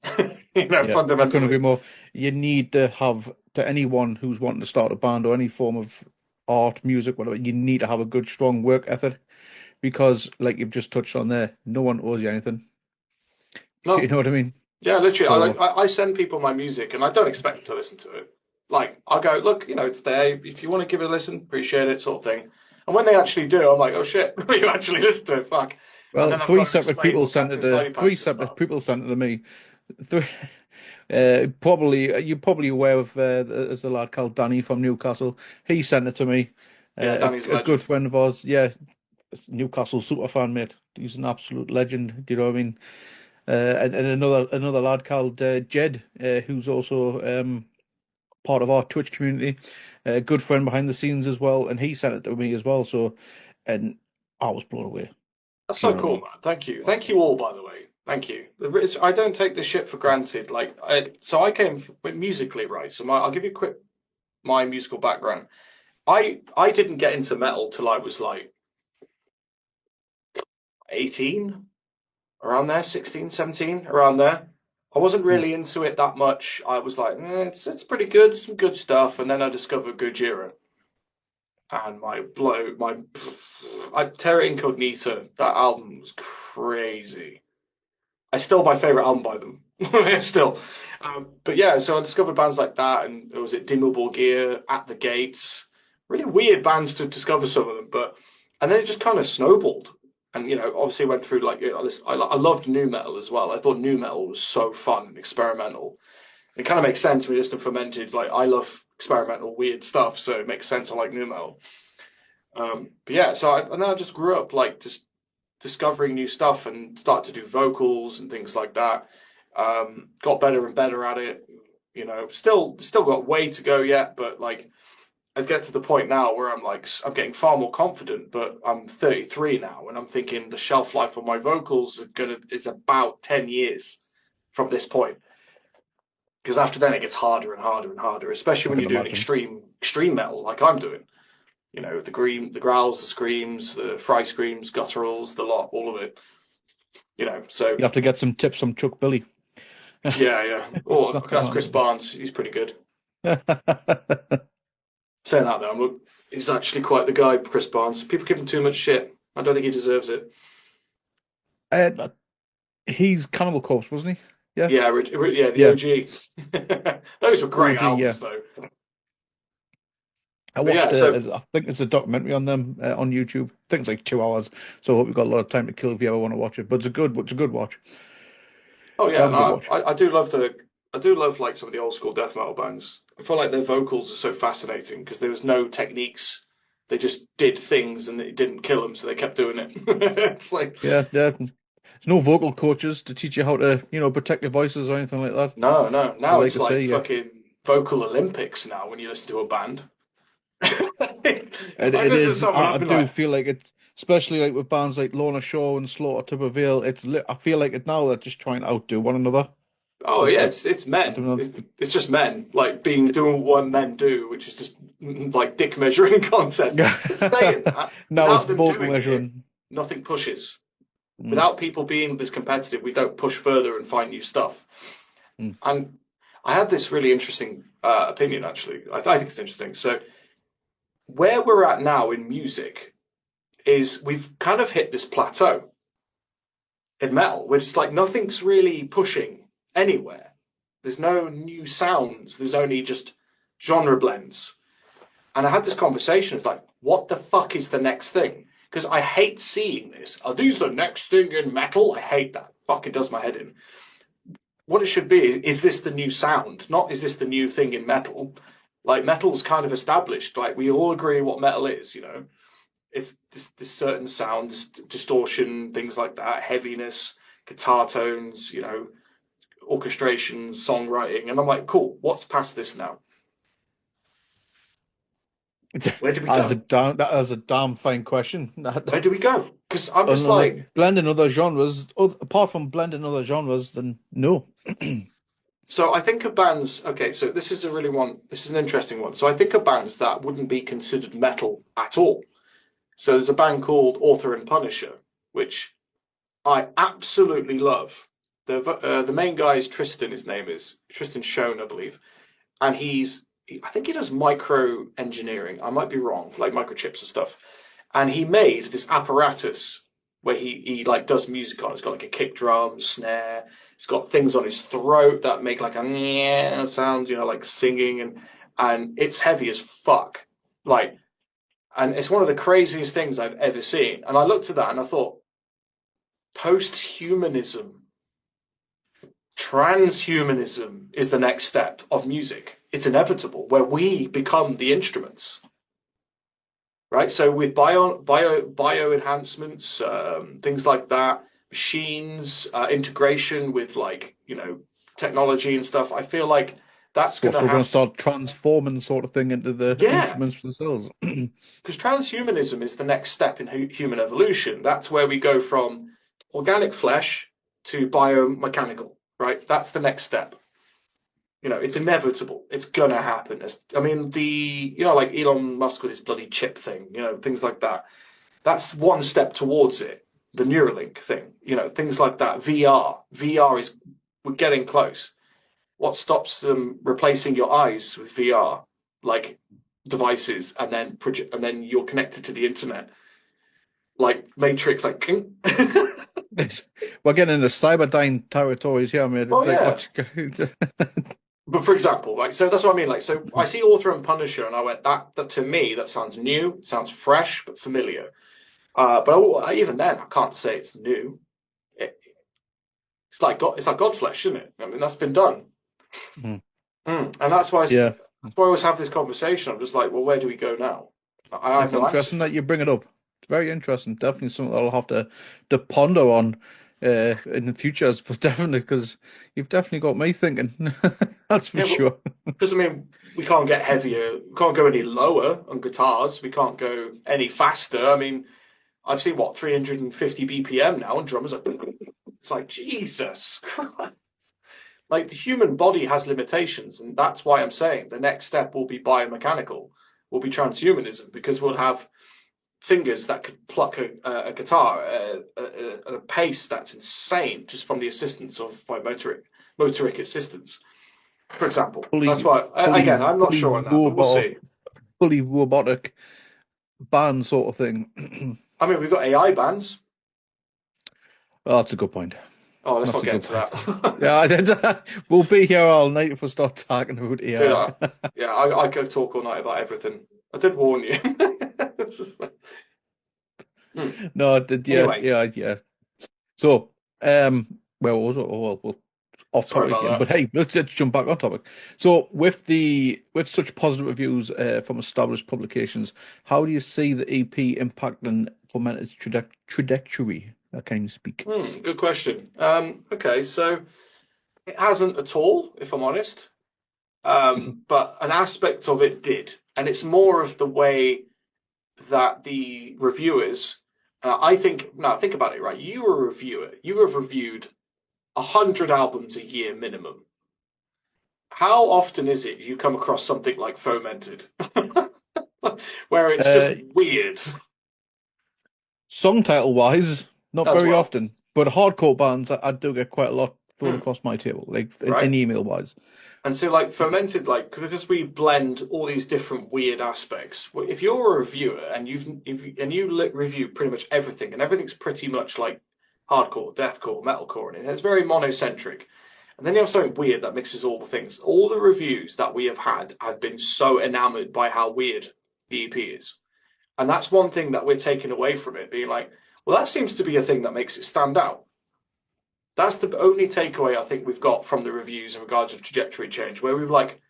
Fundamentally. I couldn't agree more. You need to have, to anyone who's wanting to start a band or any form of art, music, whatever, you need to have a good, strong work ethic, because, like you've just touched on there, no one owes you anything. No. You know what I mean? Yeah, literally. So, I send people my music, and I don't expect them to listen to it. Like, I go, look, it's there. If you want to give it a listen, appreciate it, sort of thing. And when they actually do, I'm like, oh shit, you actually listen to it, fuck. well, three separate people sent it to me. You're probably aware of there's a lad called Danny from Newcastle. He sent it to me. Yeah, Danny's a good friend of ours. Yeah, Newcastle super fan, mate. He's an absolute legend. Do you know what I mean? And another lad called Jed, who's also part of our Twitch community, a good friend behind the scenes as well, and he sent it to me as well. So, and I was blown away. That's so cool, man. Thank you all, by the way. Thank you. I don't take this shit for granted. So I came musically, right? So I'll give you my musical background. I didn't get into metal till I was like 18, around there, 16, 17, around there. I wasn't really into it that much. I was like, it's pretty good, some good stuff. And then I discovered Gojira. And Terra Incognita, that album was crazy. It's still my favorite album by them. Still. But yeah, so I discovered bands like that, and it was at Dimmable Gear, At the Gates. Really weird bands to discover, some of them. And then it just kind of snowballed. And, obviously went through I loved nu metal as well. I thought nu metal was so fun and experimental. It kind of makes sense when you listen to Fomented. Like, I love experimental, weird stuff, so it makes sense I like nu metal. But yeah, and then I just grew up just discovering new stuff and started to do vocals and things like that. Got better and better at it. Still got way to go yet, but I get to the point now where I'm getting far more confident. But I'm 33 now, and I'm thinking the shelf life of my vocals is about 10 years from this point. Because after then it gets harder and harder and harder, especially when you're doing extreme metal like I'm doing. The growls, the screams, the fry screams, gutturals, the lot, all of it. So you have to get some tips from Chuck Billy. Yeah. Oh, that's Chris Barnes. He's pretty good. Saying that though, he's actually quite the guy, Chris Barnes. People give him too much shit. I don't think he deserves it. He's Cannibal Corpse, wasn't he? Yeah. Yeah, OG. Those were great albums, though. I watched I think it's a documentary on them on YouTube. I think it's like 2 hours, so I hope you've got a lot of time to kill if you ever want to watch it. But it's a good watch. Oh yeah, I do love some of the old school death metal bands. I feel like their vocals are so fascinating because there was no techniques. They just did things and it didn't kill them, so they kept doing it. It's like There's no vocal coaches to teach you how to protect your voices or anything like that. No. Now it's like fucking vocal Olympics now when you listen to a band. It is. I do feel like it, especially like with bands like Lorna Shore and Slaughter to Prevail. I feel like it now they're just trying to outdo one another. Oh yeah, it's men. It's just men doing what men do, which is just like dick measuring contest. Saying that, now it's vocal measuring. Nothing pushes. Without people being this competitive, we don't push further and find new stuff. And I had this really interesting opinion, actually. I think it's interesting. So where we're at now in music is we've kind of hit this plateau in metal, which is like nothing's really pushing anywhere. There's no new sounds. There's only just genre blends. And I had this conversation. It's like, what the fuck is the next thing? Because I hate seeing this. Are these the next thing in metal? I hate that. Fucking does my head in. What it should be is this the new sound? Not is this the new thing in metal? Like, metal's kind of established. Like, we all agree what metal is, It's this certain sounds, distortion, things like that, heaviness, guitar tones, orchestration, songwriting. And I'm like, cool, what's past this now? Where do we That is a damn fine question. Where do we go? Because I'm just like, blending other genres. Apart from blending other genres, then no. so I think of bands. Okay, so this is an interesting one. So I think of bands that wouldn't be considered metal at all. So there's a band called Author and Punisher, which I absolutely love. The main guy is Tristan. His name is Tristan Schoen, I believe, and I think he does micro engineering. I might be wrong, like microchips and stuff. And he made this apparatus where he like does music on. It's got like a kick drum, snare. It's got things on his throat that make like a sound, like singing, and it's heavy as fuck. Like, and it's one of the craziest things I've ever seen. And I looked at that and I thought, post-humanism, transhumanism is the next step of music. It's inevitable, where we become the instruments. Right, so with bio enhancements, things like that, machines, integration with technology and stuff, I feel like that's going to start transforming sort of thing into the instruments themselves. Because transhumanism is the next step in human evolution. That's where we go from organic flesh to biomechanical. Right, that's the next step. It's inevitable. It's gonna happen. I mean, like Elon Musk with his bloody chip thing, things like that. That's one step towards it. The Neuralink thing, things like that. VR we're getting close. What stops them replacing your eyes with VR, like devices, and then you're connected to the internet, like Matrix, like. We're getting into Cyberdyne territories here, mate. But for example, right, so that's what I mean. Like, so I see Author and Punisher, and I went, that to me, that sounds new, sounds fresh, but familiar. But even then, I can't say it's new. It's like Godflesh, isn't it? I mean, that's been done. And that's why I always have this conversation. I'm just like, well, where do we go now? It's interesting that you bring it up. It's very interesting. Definitely something that I'll have to ponder on in the future, but definitely, because you've definitely got me thinking. That's for sure. Because I mean, we can't get heavier, we can't go any lower on guitars, we can't go any faster. I mean, I've seen 350 BPM now on drummers. It's like, Jesus Christ. Like, the human body has limitations, and that's why I'm saying the next step will be biomechanical, will be transhumanism, because we'll have fingers that could pluck a guitar at a pace that's insane just from the assistance of motoric assistance, for example. That's why, again, I'm not sure on that, but we'll see. Fully robotic band sort of thing. I mean, we've got AI bands. Oh, that's a good point. Oh, let's not get into that. Yeah, we'll be here all night if we start talking about AI. Yeah, I could talk all night about everything. I did warn you. No, I did. Yeah, anyway. Yeah. So, well, off topic again. But hey, let's jump back on topic. So, with such positive reviews from established publications, how do you see the EP impacting Fomented's trajectory? Can you speak? Good question. Okay, so it hasn't at all, if I'm honest. But an aspect of it did, and it's more of the way that the reviewers. Think about it, right? You were a reviewer. You have reviewed 100 albums a year minimum. How often is it you come across something like Fomented, where it's just weird? Song title wise, not very often, but hardcore bands I do get quite a lot thrown across my table, like in email wise. And so, like, Fomented, like, because we blend all these different weird aspects. If you're a reviewer and you review pretty much everything, and everything's pretty much like hardcore, deathcore, metalcore, and it's very monocentric. And then you have something weird that mixes all the things. All the reviews that we have had have been so enamored by how weird the EP is, and that's one thing that we're taking away from it, being like, well, that seems to be a thing that makes it stand out. That's the only takeaway I think we've got from the reviews in regards of trajectory change, where we've like,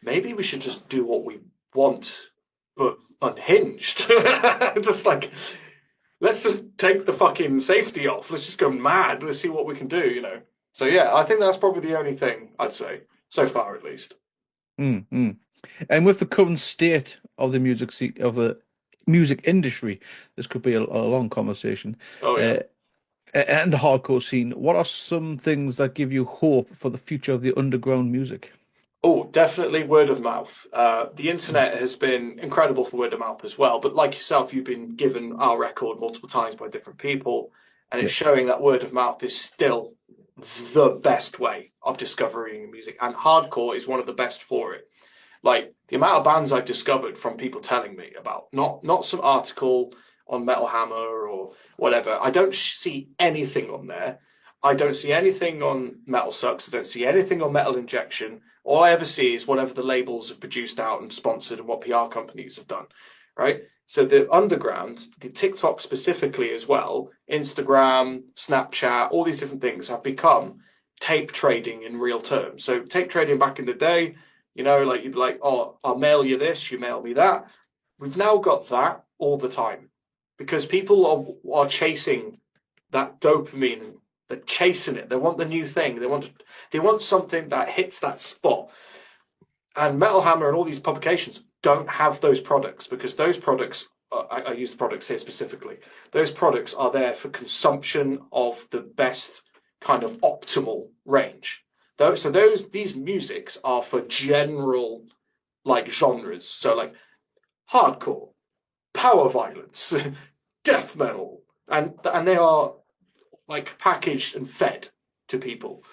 maybe we should just do what we want, but unhinged. Just like, let's just take the fucking safety off. Let's just go mad. Let's see what we can do, So yeah, I think that's probably the only thing I'd say, so far at least. Mm. And with the current state of the music industry, this could be a long conversation. Oh yeah. Uh, and the hardcore scene. What are some things that give you hope for the future of the underground music? Oh, definitely word of mouth. The Mm. internet has been incredible for word of mouth as well. But like yourself, you've been given our record multiple times by different people, and it's Yeah. showing that word of mouth is still the best way of discovering music, and hardcore is one of the best for it. Like the amount of bands I've discovered from people telling me about, not some article on Metal Hammer or whatever. I don't see anything on there. I don't see anything on Metal Sucks. I don't see anything on Metal Injection. All I ever see is whatever the labels have produced out and sponsored and what PR companies have done, right? So the underground, the TikTok specifically as well, Instagram, Snapchat, all these different things have become tape trading in real terms. So tape trading back in the day, like you'd be like, oh, I'll mail you this, you mail me that. We've now got that all the time because people are chasing that dopamine. They're chasing it. They want the new thing. They want something that hits that spot. And Metal Hammer and all these publications don't have those products because those products, I use the products here specifically, those products are there for consumption of the best kind of optimal range. So these musics are for general like genres. So like hardcore, power violence, death metal, and they are like packaged and fed to people.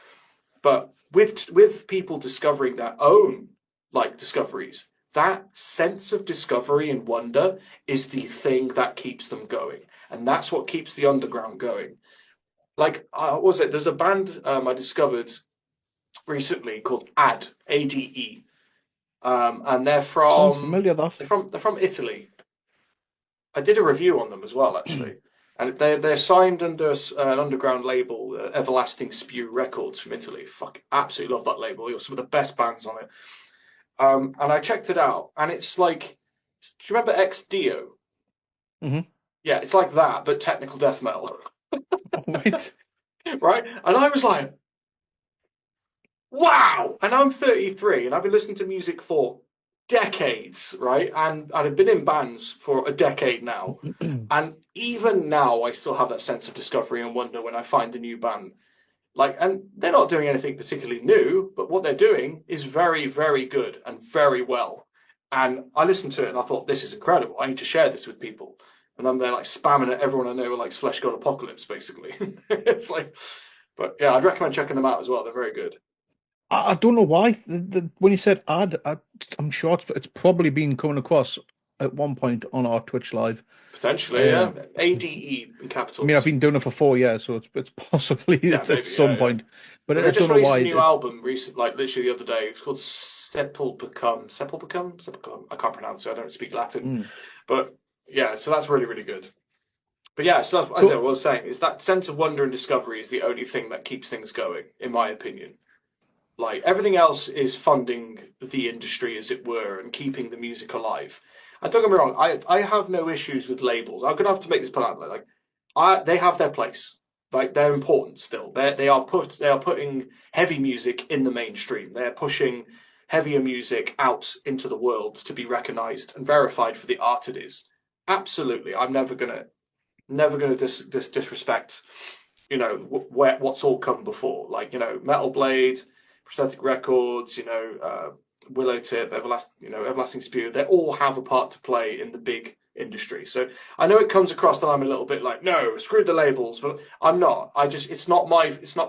But with people discovering their own like discoveries, that sense of discovery and wonder is the thing that keeps them going, and that's what keeps the underground going. Like, what was it? There's a band I discovered recently called ADE, and Sounds familiar, that. they're from Italy. I did a review on them as well, actually. And they're signed under an underground label, Everlasting Spew Records from Italy. Fuck, absolutely love that label. They got some of the best bands on it. And I checked it out, and it's like, do you remember Ex Dio? Hmm. Yeah, it's like that, but technical death metal, Right. right? And I was like, wow! And I'm 33, and I've been listening to music for decades, right? And I've been in bands for a decade now. And even now, I still have that sense of discovery and wonder when I find a new band. Like, and they're not doing anything particularly new, but what they're doing is very, very good and very well. And I listened to it and I thought, this is incredible. I need to share this with people. And then they're like spamming at everyone I know who likes Flesh God Apocalypse, basically. It's like, but yeah, I'd recommend checking them out as well. They're very good. I don't know why. When you said ad, I'm sure it's probably been coming across at one point on our Twitch live. Potentially, yeah. Um, ADE in I mean, I've capitals. been doing it for 4 years, so it's possibly Yeah, it's at maybe, yeah, some yeah. point. But But they I don't just know released why. a new album recent, like literally the other day. It's called Sepulpicum. I can't pronounce it. I don't speak Latin, Mm. but yeah. So that's really really good. But yeah, so that's, as I So was saying, is that sense of wonder and discovery is the only thing that keeps things going, in my opinion. Like everything else is funding the industry, as it were, and keeping the music alive. And don't get me wrong, I have no issues with labels. I'm gonna have to make this point out. They have their place. Like they're important still. They are putting heavy music in the mainstream. They're pushing heavier music out into the world to be recognised and verified for the art it is. Absolutely, I'm never gonna disrespect what's all come before. Like Metal Blade, Prosthetic Records, Willow Tip, Everlasting Spew. They all have a part to play in the big industry. So I know it comes across that I'm a little bit like, no, screw the labels, but I'm not. It's not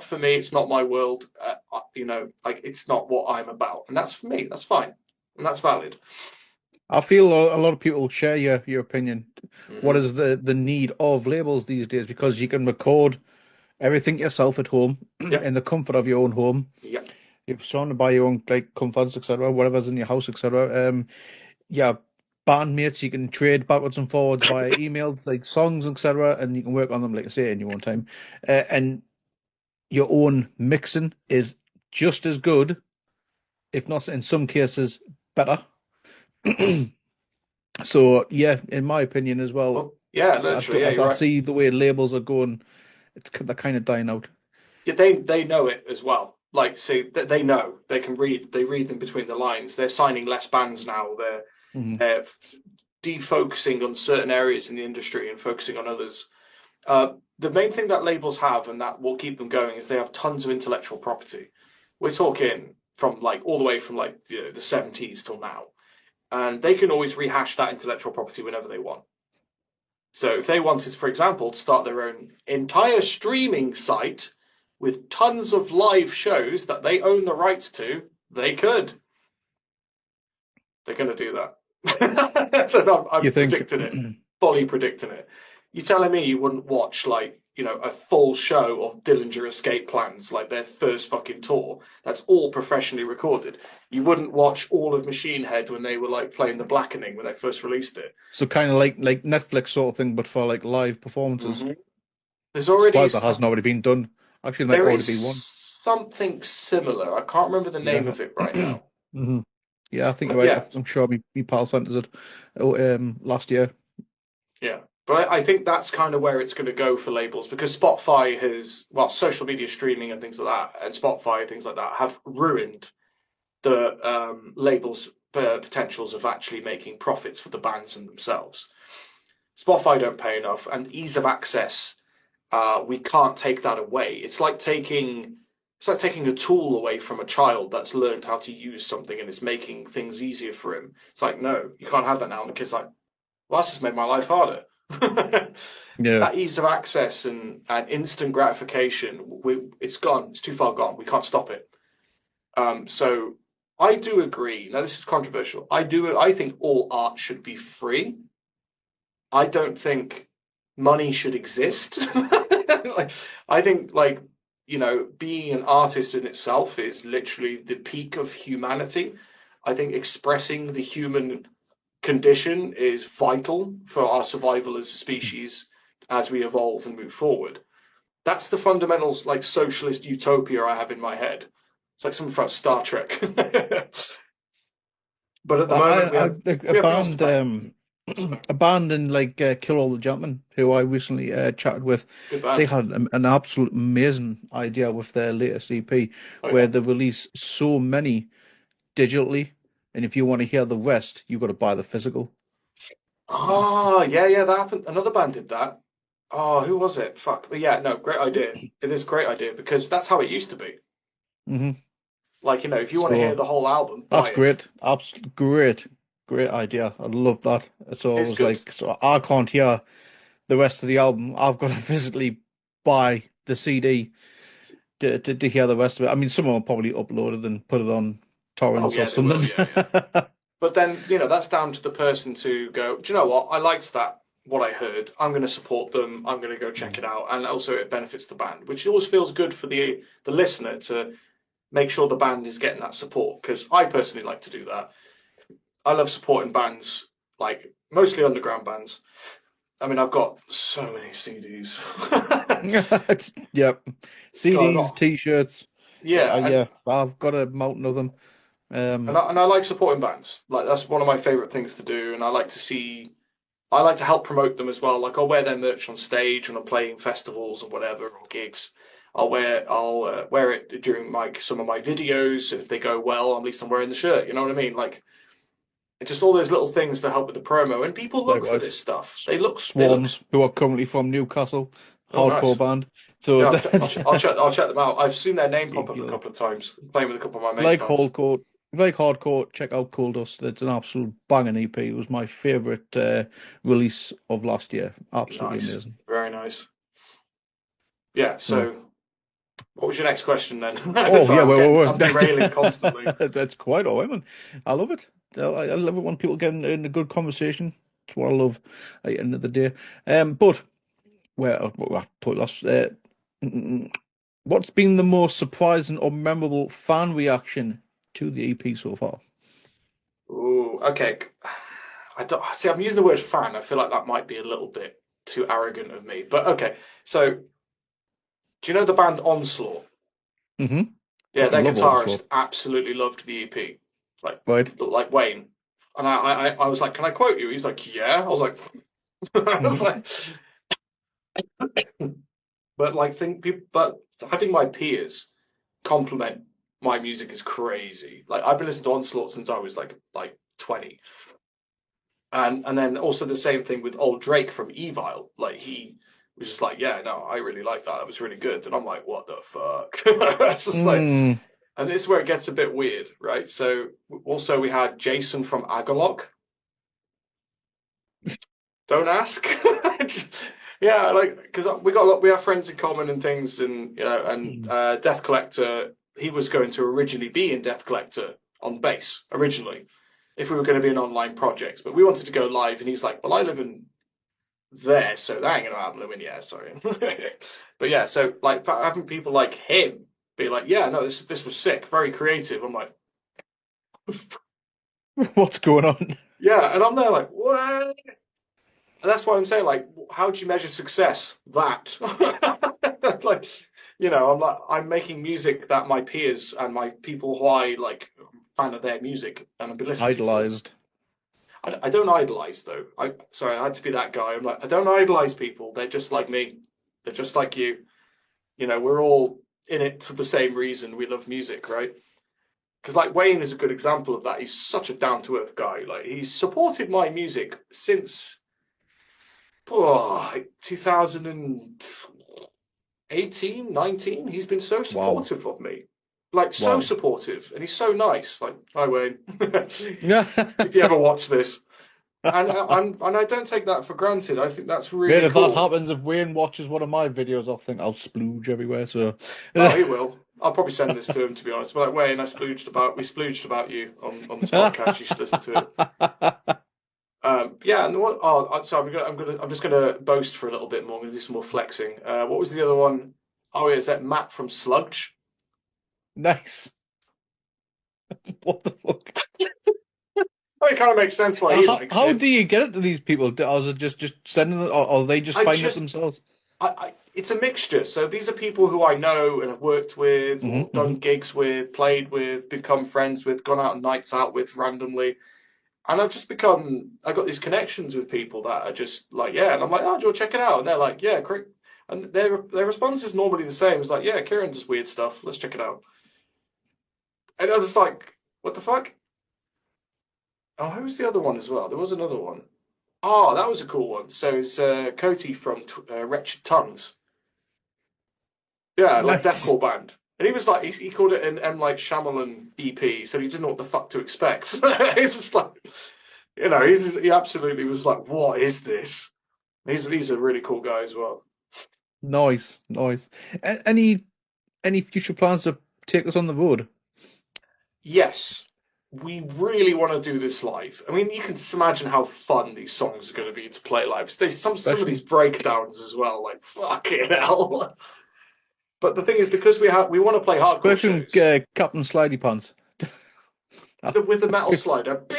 for me. It's not my world. Like it's not what I'm about, and that's for me. That's fine, and that's valid. I feel a lot of people share your opinion. What Hmm. is the need of labels these days? Because you can record everything yourself at home Yep. in the comfort of your own home. Yep. You're surrounded by your own like comforts, etc., whatever's in your house, etc. Yeah, bandmates, you can trade backwards and forwards via emails, like songs, etc., and you can work on them, like I say, in your own time. And your own mixing is just as good, if not in some cases better. So yeah, in my opinion as well, Well, yeah, I, literally, do, yeah, you're I right. see the way labels are going. They're kind of dying out. Yeah, they know it as well. like, see, they know, they can read, they read them between the lines. They're signing less bands now. They're defocusing on certain areas in the industry and focusing on others. The main thing that labels have, and that will keep them going, is they have tons of intellectual property. We're talking from like all the way from like the 70s till now, and they can always rehash that intellectual property whenever they want. So if they wanted, for example, to start their own entire streaming site with tons of live shows that they own the rights to, they could. They're going to do that. So I'm predicting it, fully predicting it. You're telling me you wouldn't watch like, a full show of Dillinger Escape Plans, like their first fucking tour. That's all professionally recorded. You wouldn't watch all of Machine Head when they were like playing The Blackening when they first released it. So kind of like Netflix sort of thing, but for like live performances. Mm-hmm. There's already that hasn't already been done. Actually, there might already be one. Something similar. I can't remember the name of it right now. Mm-hmm. Yeah, I think you're right. Yeah. I'm sure my pal sent us it last year. Yeah. But I think that's kind of where it's going to go for labels, because Spotify has, social media streaming and things like that, and Spotify, things like that, have ruined the labels' potentials of actually making profits for the bands and themselves. Spotify don't pay enough, and ease of access, we can't take that away. It's like taking a tool away from a child that's learned how to use something and is making things easier for him. It's like, no, you can't have that now. And the kid's like, well, that's just made my life harder. Yeah. That ease of access and instant gratification, it's gone. It's too far gone. We can't stop it. So I do agree. Now, this is controversial. I think all art should be free. I don't think money should exist. I think, being an artist in itself is literally the peak of humanity. I think expressing the human condition is vital for our survival as a species as we evolve and move forward. That's the fundamentals, like socialist utopia I have in my head. It's like something from Star Trek. But at the moment, a band in Kill All the Gentlemen, who I recently chatted with, they had an absolute amazing idea with their latest EP, where they release so many digitally, and if you want to hear the rest, you've got to buy the physical. Oh, yeah, that happened. Another band did that. Oh, who was it? Fuck. But yeah, no, great idea. It is a great idea, because that's how it used to be. Mm-hmm. Like, if you want to hear the whole album, that's great. Absolutely great idea. I love that. So I was like, so I can't hear the rest of the album. I've got to physically buy the CD to hear the rest of it. I mean, someone will probably upload it and put it on torrents or something. Yeah. But then, that's down to the person to go, do you know what? I liked what I heard. I'm going to support them. I'm going to go check it out. And also it benefits the band, which always feels good for the listener to make sure the band is getting that support. Because I personally like to do that. I love supporting bands, like mostly underground bands. I mean, I've got so many CDs. Yep. CDs, T-shirts. Yeah. I've got a mountain of them. And I like supporting bands. Like, that's one of my favorite things to do. And I like to help promote them as well. Like, I'll wear their merch on stage when I'm playing festivals or whatever, or gigs. I'll wear it during some of my videos. If they go well, at least I'm wearing the shirt. You know what I mean? Like, it's just all those little things to help with the promo. And people look for this stuff. They look Swans, who are currently from Newcastle, hardcore band. So yeah, I'll check them out. I've seen their name pop up a couple of times, playing with a couple of my mates. Like hardcore, check out Cool Dust. It's an absolute banging EP. It was my favourite release of last year. Absolutely amazing. Very nice. Yeah, so what was your next question then? I'm derailing constantly. That's quite all right, man. I love it. I love it when people get in a good conversation. That's what I love at the end of the day. But what's been the most surprising or memorable fan reaction to the EP so far? Oh, okay. I'm using the word fan. I feel like that might be a little bit too arrogant of me. But okay, so do you know the band Onslaught? Mm-hmm. Yeah, their guitarist absolutely loved the EP. Like Wayne. And I was like, can I quote you? He's like, yeah. I was like, but having my peers compliment my music is crazy. Like I've been listening to Onslaught since I was like 20. And then also the same thing with old Drake from Evil. Like he was just like, yeah, no, I really like that. It was really good. And I'm like, what the fuck? It's just like, and this is where it gets a bit weird, right? So also we had Jason from Agalock. Don't ask. Yeah, like because we have friends in common and things, and Death Collector. He was going to originally be in Death Collector on bass originally, if we were going to be an online project, but we wanted to go live, and he's like, well, I live in there, so that ain't gonna happen. I mean, yeah, sorry. But yeah, so like having people like him be like, yeah, no, this was sick, very creative. I'm like, what's going on? yeah, and I'm there like, what? And that's why I'm saying, like, how do you measure success? That, like, I'm making music that my peers and my people who I like fan of their music and I've been listening Idolized. I don't idolize though. I had to be that guy. I'm like, I don't idolize people. They're just like me. They're just like you. We're all in it for the same reason. We love music, right? Because like Wayne is a good example of that. He's such a down to earth guy. Like he's supported my music since 2018, 19. He's been so supportive of me. Like so supportive, and he's so nice. Like, hi Wayne, if you ever watch this, and I don't take that for granted. I think that's really if cool. that happens, if Wayne watches one of my videos, I'll think I'll splooge everywhere. So, oh, he will. I'll probably send this to him, to be honest. But like Wayne, we splooged about you on this podcast. You should listen to it. Yeah, and what? Oh, so I'm just gonna boast for a little bit more. I'm gonna do some more flexing. What was the other one? Oh, yeah, is that Matt from Sludge? Nice. What the fuck? Well, it kind of makes sense why he likes how it. do you get it to these people? Or is it just sending it, or they just find it themselves? It's a mixture. So these are people who I know and have worked with, or done gigs with, played with, become friends with, gone out on nights out with randomly. And I got these connections with people that are just like, yeah. And I'm like, oh, do you want to check it out? And they're like, yeah, great. And their response is normally the same. It's like, yeah, Kieran does weird stuff. Let's check it out. And I was just like, what the fuck? Oh, who was the other one as well? There was another one. Oh, that was a cool one. So it's Cody from Wretched Tongues. Yeah, like deathcore band. And he was like, he called it an M. Night Shyamalan EP, so he didn't know what the fuck to expect. It's just like, he absolutely was like, what is this? He's a really cool guy as well. Nice. Any future plans to take us on the road? Yes, we really want to do this live. I mean, you can imagine how fun these songs are going to be to play live. Some of these breakdowns as well, like fucking hell. But the thing is, because we want to play hardcore shows. Captain Slidey Pants. With the metal slider. But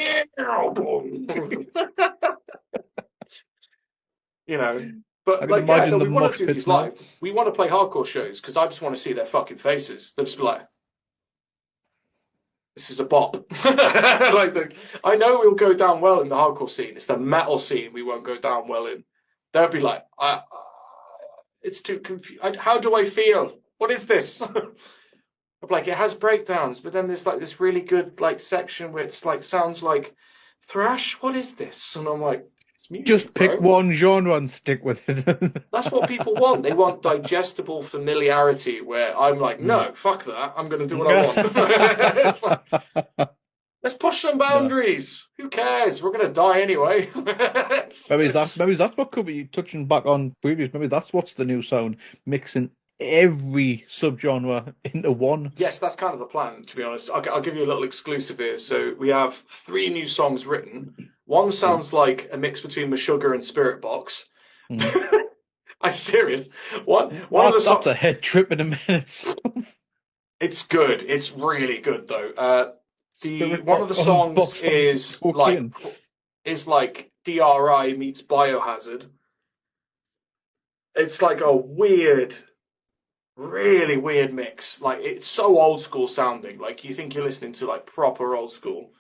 like, yeah, we want to do these live. We want to play hardcore shows because I just want to see their fucking faces. They'll just be like, this is a bop. I know we'll go down well in the hardcore scene. It's the metal scene we won't go down well in. They'll be like, it's too confused. How do I feel? What is this? I'm like, it has breakdowns, but then there's like this really good like section where it's like sounds like thrash. What is this? And I'm like, it's music, just pick one genre and stick with it. That's what people want. They want digestible familiarity. Where I'm like, no, fuck that. I'm going to do what I want. It's like, let's push some boundaries. No. Who cares? We're going to die anyway. maybe that's what could be touching back on previous. Maybe that's what's the new sound, mixing every subgenre into one. Yes, that's kind of the plan, to be honest. I'll give you a little exclusive here. So we have 3 new songs written. One sounds like a mix between Meshuggah and Spirit Box. I'm serious. One of the songs. That's a head trip in a minute. It's good. It's really good though. One of the songs is like DRI meets Biohazard. It's like a weird, really weird mix. Like it's so old school sounding. Like you think you're listening to like proper old school.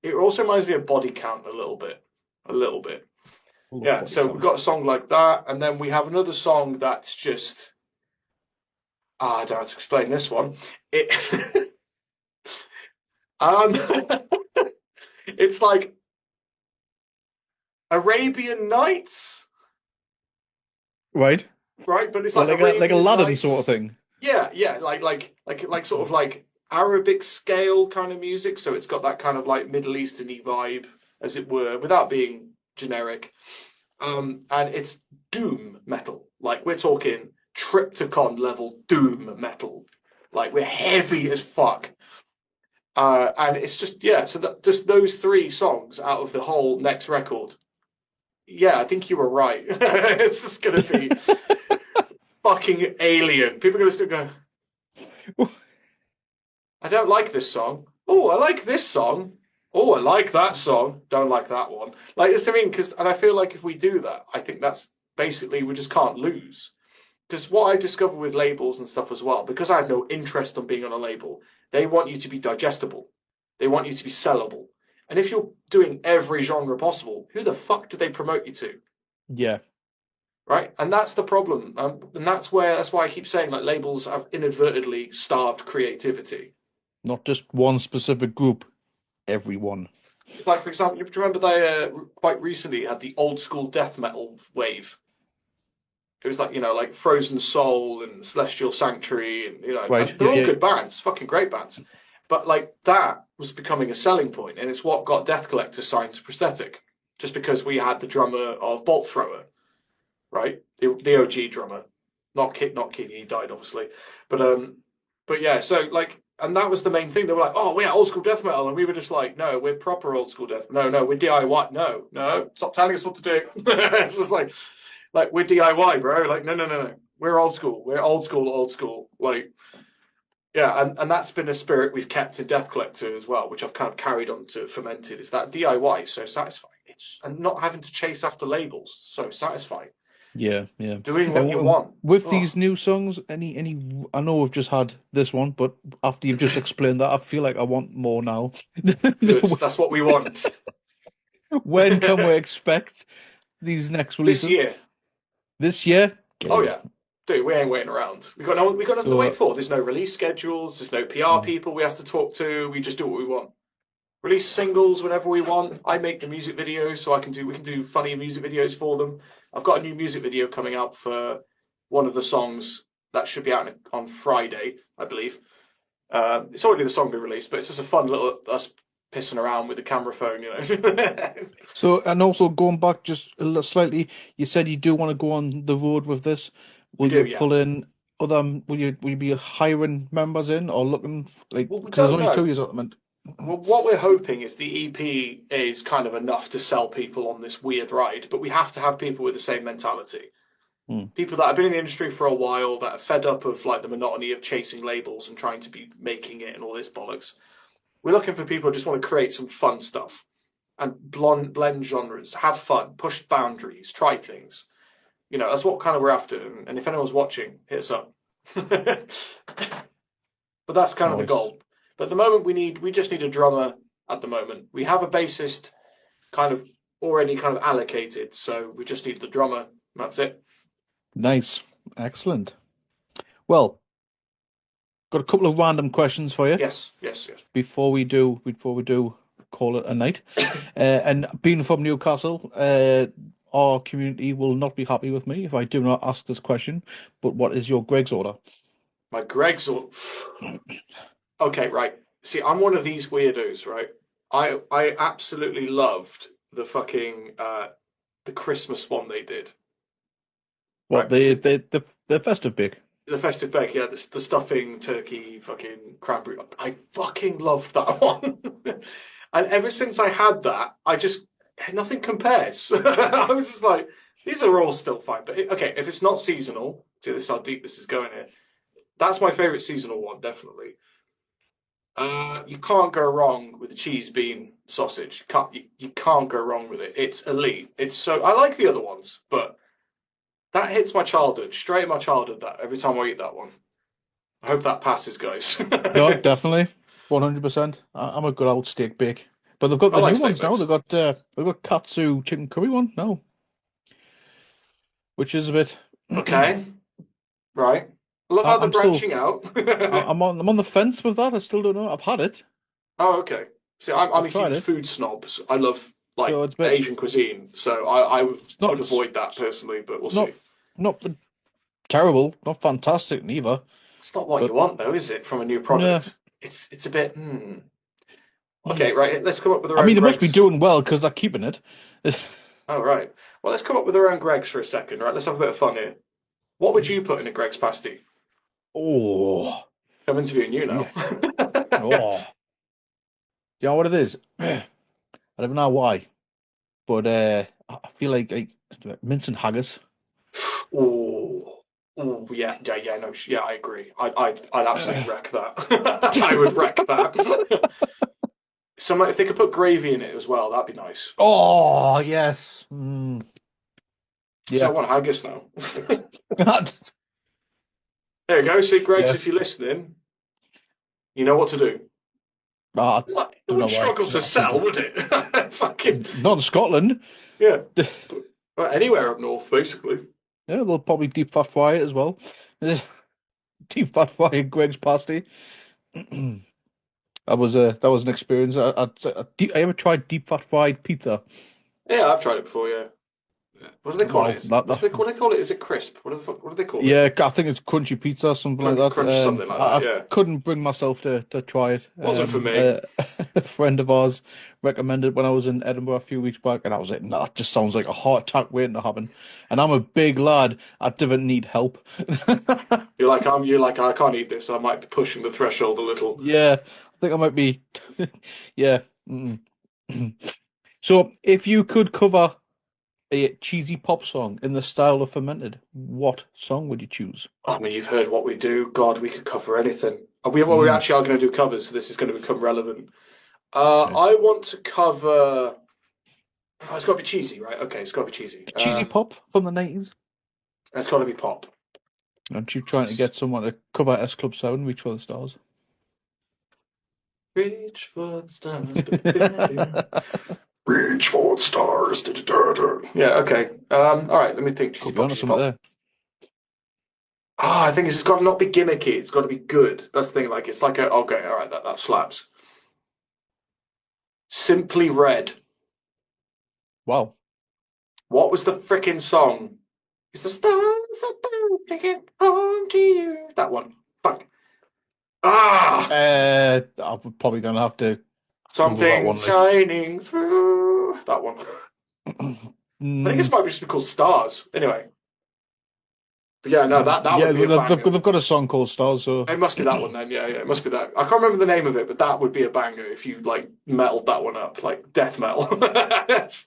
It also reminds me of Body Count a little bit. Yeah, so we've got a song like that, and then we have another song that's just I don't have to explain this one. It, um, it's like Arabian Nights, Right. right? But it's Well, like like a Arabian Aladdin sort of Nights. thing. Yeah, like sort of like Arabic scale kind of music. So it's got that kind of like Middle Eastern-y vibe, as it were, without being generic. And it's doom metal. Like we're talking Triptychon level doom metal. Like we're heavy as fuck. And it's just yeah. So just those three songs out of the whole next record. Yeah, I think you were right. It's just gonna be fucking alien. People are gonna still go. I don't like this song. Oh, I like this song. Oh, I like that song. Don't like that one. Like, it's I mean, and I feel like if we do that, I think that's basically we just can't lose. Because what I discovered with labels and stuff as well, because I have no interest on being on a label, they want you to be digestible. They want you to be sellable. And if you're doing every genre possible, who the fuck do they promote you to? Yeah. Right? And that's the problem. And that's why I keep saying like labels have inadvertently starved creativity. Not just one specific group. Everyone. Like, for example, you remember they quite recently had the old school death metal wave. It was like, like Frozen Soul and Celestial Sanctuary, and Right. and they're Yeah. all Yeah. good bands, fucking great bands. But like that was becoming a selling point, and it's what got Death Collector signed to Prosthetic, just because we had the drummer of Bolt Thrower, right? The OG drummer, not King, he died obviously, but yeah, so like, and that was the main thing. They were like, oh, we're old school death metal, and we were just like, no, we're proper old school death. No, we're DIY. No, stop telling us what to do. It's just like we're DIY, bro. Like, no. We're old school. We're old school, old school. Like, yeah, and that's been a spirit we've kept in Death Collector as well, which I've kind of carried on to Fomented. Is that DIY is so satisfying? And not having to chase after labels, so satisfying. Yeah. Yeah. Doing what And you want. with Oh, these new songs, any? I know we've just had this one, but after you've just explained that, I feel like I want more now. good. That's what we want. When can we expect these next This releases? year. This year? Oh Okay. yeah. Dude, we ain't waiting around. We got nothing to wait So, for. There's no release schedules. There's no PR people we have to talk to. We just do what we want. Release singles whenever we want. I make the music videos, so we can do funny music videos for them. I've got a new music video coming out for one of the songs that should be out on Friday, I believe. It's already the song we released, but it's just a fun little us pissing around with the camera phone, so, and also going back just a little slightly, you said you do want to go on the road with this. We Will do, you yeah. pull in other? Will you be hiring members in or looking like? Well, we Because there's don't only 2 know. years at the moment. Well, what we're hoping is the EP is kind of enough to sell people on this weird ride, but we have to have people with the same mentality. People that have been in the industry for a while, that are fed up of like the monotony of chasing labels and trying to be making it and all this bollocks. We're looking for people who just want to create some fun stuff and blend genres, have fun, push boundaries, try things. That's what kind of we're after. And if anyone's watching, hit us up. But that's kind of the Nice. goal. But at the moment, we just need a drummer. At the moment, we have a bassist kind of already kind of allocated, so we just need the drummer. That's it. Nice. Excellent. Well, got a couple of random questions for you Yes. before we do call it a night. And being from Newcastle, our community will not be happy with me if I do not ask this question. But what is your Greg's order? My Greg's all. Okay, right. See, I'm one of these weirdos, right? I absolutely loved the fucking the Christmas one they did. What Right? the festive bake? The festive bake, yeah, the stuffing, turkey, fucking cranberry. I fucking loved that one. And ever since I had that, nothing compares. I was just like, these are all still fine. But okay, if it's not seasonal, see this is how deep this is going here. That's my favorite seasonal one, definitely. You can't go wrong with the cheese bean sausage. You can't go wrong with it. It's elite. I like the other ones, but that hits my childhood, straight in my childhood. That every time I eat that one, I hope that passes, guys. No, definitely, 100%. I'm a good old steak bake. But they've got I the like new steak ones now. bakes. They've got katsu chicken curry one now, which is a bit. Okay, right. I love how they're I'm still branching out. I'm on the fence with that. I still don't know. I've had it. Oh, okay. See, I'm a I've tried huge it. food snob. So I love like So it's a bit. Asian cuisine, so I It's would not. avoid that personally, but we'll see. Not not terrible. Not fantastic neither. It's not what But you want, though, is it, from a new yeah. product? It's a bit. Hmm. Okay, right. Let's come up with our I own mean, they must be Greg's. doing well because they're keeping it. Oh, right. Well, let's come up with our own Greg's for a second, right? Let's have a bit of fun here. What would you put in a Greg's pasty? Oh, I'm interviewing you now. yeah. Oh, you know what it is? I don't know why, but I feel like mince and haggis. Oh, oh, yeah, no, yeah, I agree. I'd absolutely wreck that. I would wreck that. If they could put gravy in it as well, that'd be nice. Oh, yes. So I Yeah. want haggis now. There you go. See, Greg's, Yeah. if you're listening, you know what to do. I Like, it don't know wouldn't why. struggle to I think sell, would it? Fucking not in Scotland. yeah. Well, anywhere up north, basically. Yeah, they'll probably deep fat fry it as well. Deep fat fry Greg's pasty. That was an experience. I ever tried deep fat fried pizza. Yeah, I've tried it before. Yeah. What do they call Wow, it? What do they call it? Is it crisp? What do they call it? yeah, I think it's crunchy pizza, something like that. Crunch, something like that. I Yeah. couldn't bring myself to try it. Wasn't for me. A friend of ours recommended when I was in Edinburgh a few weeks back, and I was like, nah, it just sounds like a heart attack waiting to happen. And I'm a big lad. I didn't need help. You're like I can't eat this. I might be pushing the threshold a little. Yeah, I think I might be. Yeah. So, if you could cover a cheesy pop song in the style of Fomented, what song would you choose? I mean, you've heard what we do. God, we could cover anything. We Mm, actually are going to do covers, so this is going to become relevant. okay. I want to cover. Oh, it's got to be cheesy, right? Okay, it's got to be cheesy. Cheesy pop from the 90s? It's got to be pop. Aren't you trying to get someone to cover S Club 7, Reach for the Stars? Reach for the stars. Reach for the stars. Yeah, okay. All right, let me think. Cheesy Could be pop, honest, cheesy something pop. there. I think it's got to not be gimmicky. It's got to be good. That's the thing. Like, it's like okay, all right, that slaps. Simply Red. Wow. What was the frickin' song? It's the stars above taking home to you. That one. Fuck. I'm probably going to have to Google that Something one. shining through. That one. I think this might just be called Stars. Anyway. But yeah, no, that yeah, would be a banger. they've got a song called Stars, so It must be that one then. Yeah, it must be that. I can't remember the name of it, but that would be a banger if you like metaled that one up, like death metal. That's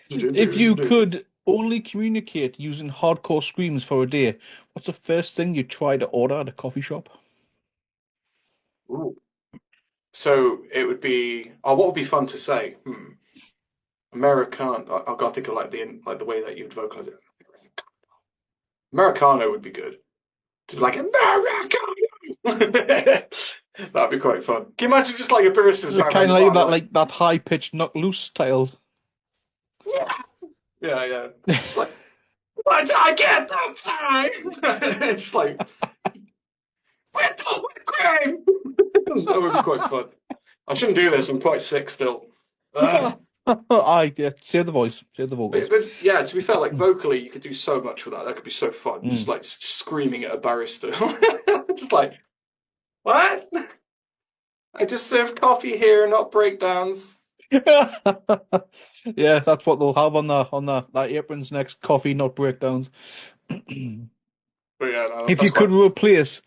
If you could only communicate using hardcore screams for a day, what's the first thing you'd try to order at a coffee shop? Ooh. So it would be. Oh, what would be fun to say? American. I've got to think of like the way that you'd vocalize it. Americano would be good. To be like Americano. That'd be quite fun. Can you imagine just like a barista sound Kind of like like that, like that high pitched, knock loose style. Yeah. It's like, what I get that time? It's like with the whipped cream. That would be quite fun. I shouldn't do this. I'm quite sick still. Yeah, save the voice, save the vocals. Yeah, to be fair, like vocally, you could do so much with that. That could be so fun. Just like screaming at a barista. Just like, what? I just serve coffee here, not breakdowns. Yeah, that's what they'll have on that aprons next. Coffee, not breakdowns. But yeah, no, If you could replace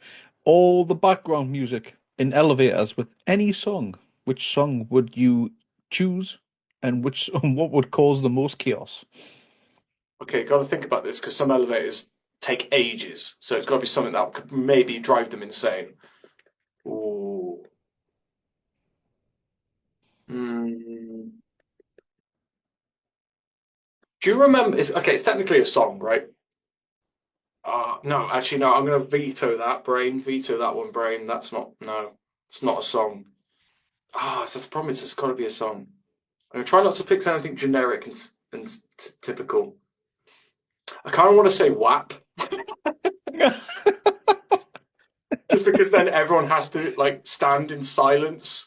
all the background music in elevators with any song, which song would you choose, and what would cause the most chaos? Okay, got to think about this because some elevators take ages, so it's got to be something that could maybe drive them insane. Ooh. Do you remember? It's technically a song, right? No, actually, no. I'm gonna veto that, brain. Veto that one, brain. That's not. No, it's not a song. So that's the problem. It's got to be a song. I'm gonna try not to pick anything generic and typical. I kind of want to say WAP, just because then everyone has to like stand in silence,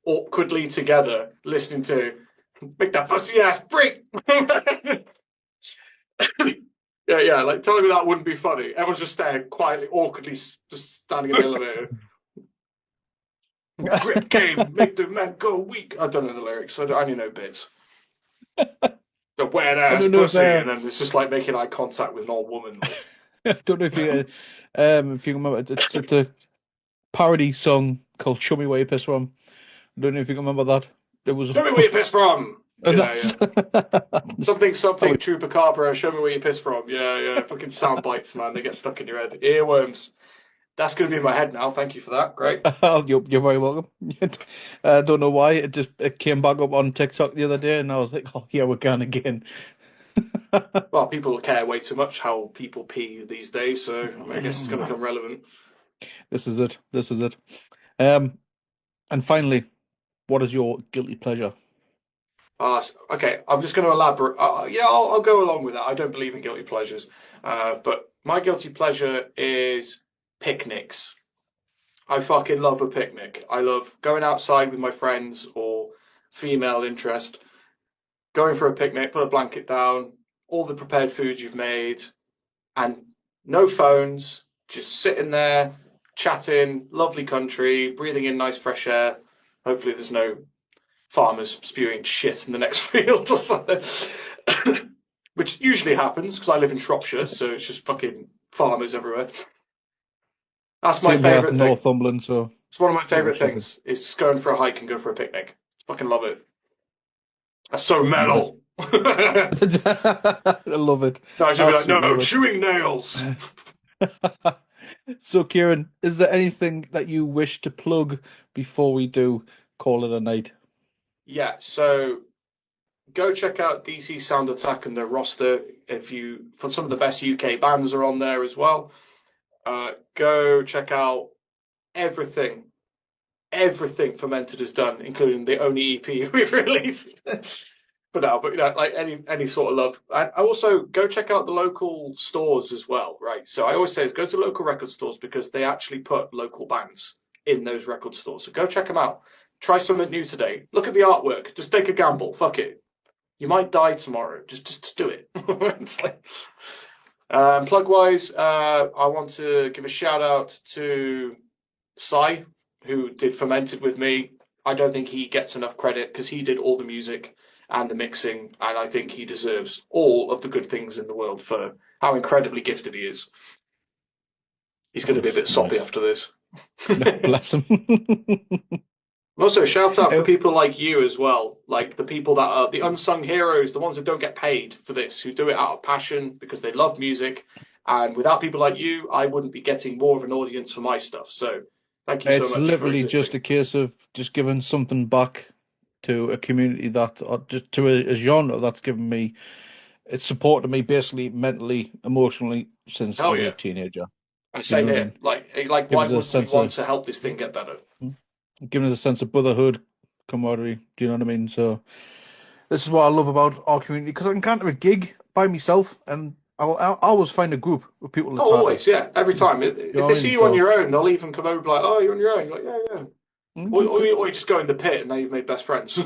awkwardly together, listening to "Make that pussy ass break." Yeah. Like telling me that wouldn't be funny. Everyone's just there quietly, awkwardly, just standing in the elevator. Grip game, make the man go weak. I don't know the lyrics. I only know bits. The wet I ass don't know pussy, and then it's just like making eye contact with an old woman. Like, I don't know if you remember. It's a parody song called "Show Me Where You Piss From." I don't know if you can remember that. It was. show me where you piss from. And Yeah. that's Something, Oh, Chupacabra, show me where you piss from. Yeah. Fucking sound bites, man. They get stuck in your head. Earworms. That's going to be in my head now. Thank you for that. Great. you're very welcome. I don't know why it came back up on TikTok the other day, and I was like, oh yeah, we're going again. Well, people care way too much how people pee these days, so I guess it's going to become relevant. This is it. Um, and finally, what is your guilty pleasure? Okay, I'm just going to elaborate. I'll go along with that. I don't believe in guilty pleasures, but my guilty pleasure is picnics. I fucking love a picnic. I love going outside with my friends or female interest, going for a picnic, put a blanket down, all the prepared foods you've made, and no phones, just sitting there, chatting, lovely country, breathing in nice fresh air. Hopefully, there's no farmers spewing shit in the next field or something, which usually happens because I live in Shropshire, so it's just fucking farmers everywhere. That's my Same here, favourite thing. Northumberland. So It's one of my favourite shocking. things. Is going for a hike and go for a picnic. Fucking love it. That's so metal. I love it. No, I should be like, Absolutely no, love it. chewing nails. So, Kieran, is there anything that you wish to plug before we do call it a night? Yeah, so go check out DC Sound Attack and their roster. For some of the best UK bands are on there as well. Go check out everything Fomented has done, including the only EP we've released. But like any sort of love. I also go check out the local stores as well, right? So I always say is go to local record stores because they actually put local bands in those record stores. So go check them out. Try something new today. Look at the artwork. Just take a gamble. Fuck it. You might die tomorrow. Just do it. Plug wise, I want to give a shout out to Sai, who did Fomented with me. I don't think he gets enough credit because he did all the music and the mixing, and I think he deserves all of the good things in the world for how incredibly gifted he is. He's going to be a bit soppy after this. Bless him. Also, shout out for people like you as well, like the people that are the unsung heroes, the ones that don't get paid for this, who do it out of passion because they love music. And without people like you, I wouldn't be getting more of an audience for my stuff. So thank you so much. It's literally just a case of just giving something back to a community or just to a genre that's given me, it's supported me basically mentally, emotionally since I was a teenager. Same here. Like why wouldn't we want to help this thing get better? Giving us a sense of brotherhood, camaraderie. Do you know what I mean? So this is what I love about our community because I can come to a gig by myself and I'll always find a group of people. Oh, always, yeah, every time. If they see you on your own, they'll even come over like, "Oh, you're on your own." You're like, yeah. Or you just go in the pit and now you've made best friends.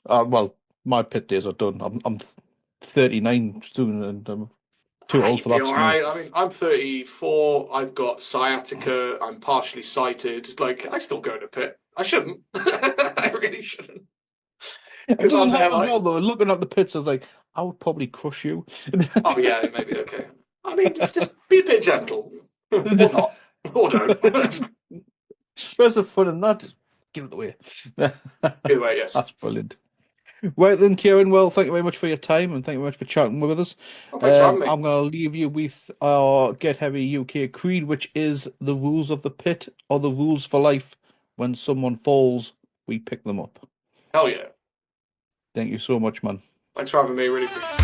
Well, my pit days are done. I'm 39 soon and I'm too old for that. All right. I mean, I'm 34. I've got sciatica. I'm partially sighted. Like, I still go in a pit. I shouldn't. I really shouldn't. Because I'm there, though, looking at the pits, I was like, I would probably crush you. Oh yeah, maybe okay. I mean, just be a bit gentle, or not, or don't. Where's the fun in that? Just give it away. Either way, yes. That's brilliant. Right then, Kieran, well, thank you very much for your time and thank you very much for chatting with us. Thanks for having me. I'm going to leave you with our Get Heavy UK creed, which is the rules of the pit or the rules for life. When someone falls, we pick them up. Hell yeah. Thank you so much, man. Thanks for having me. Really appreciate it.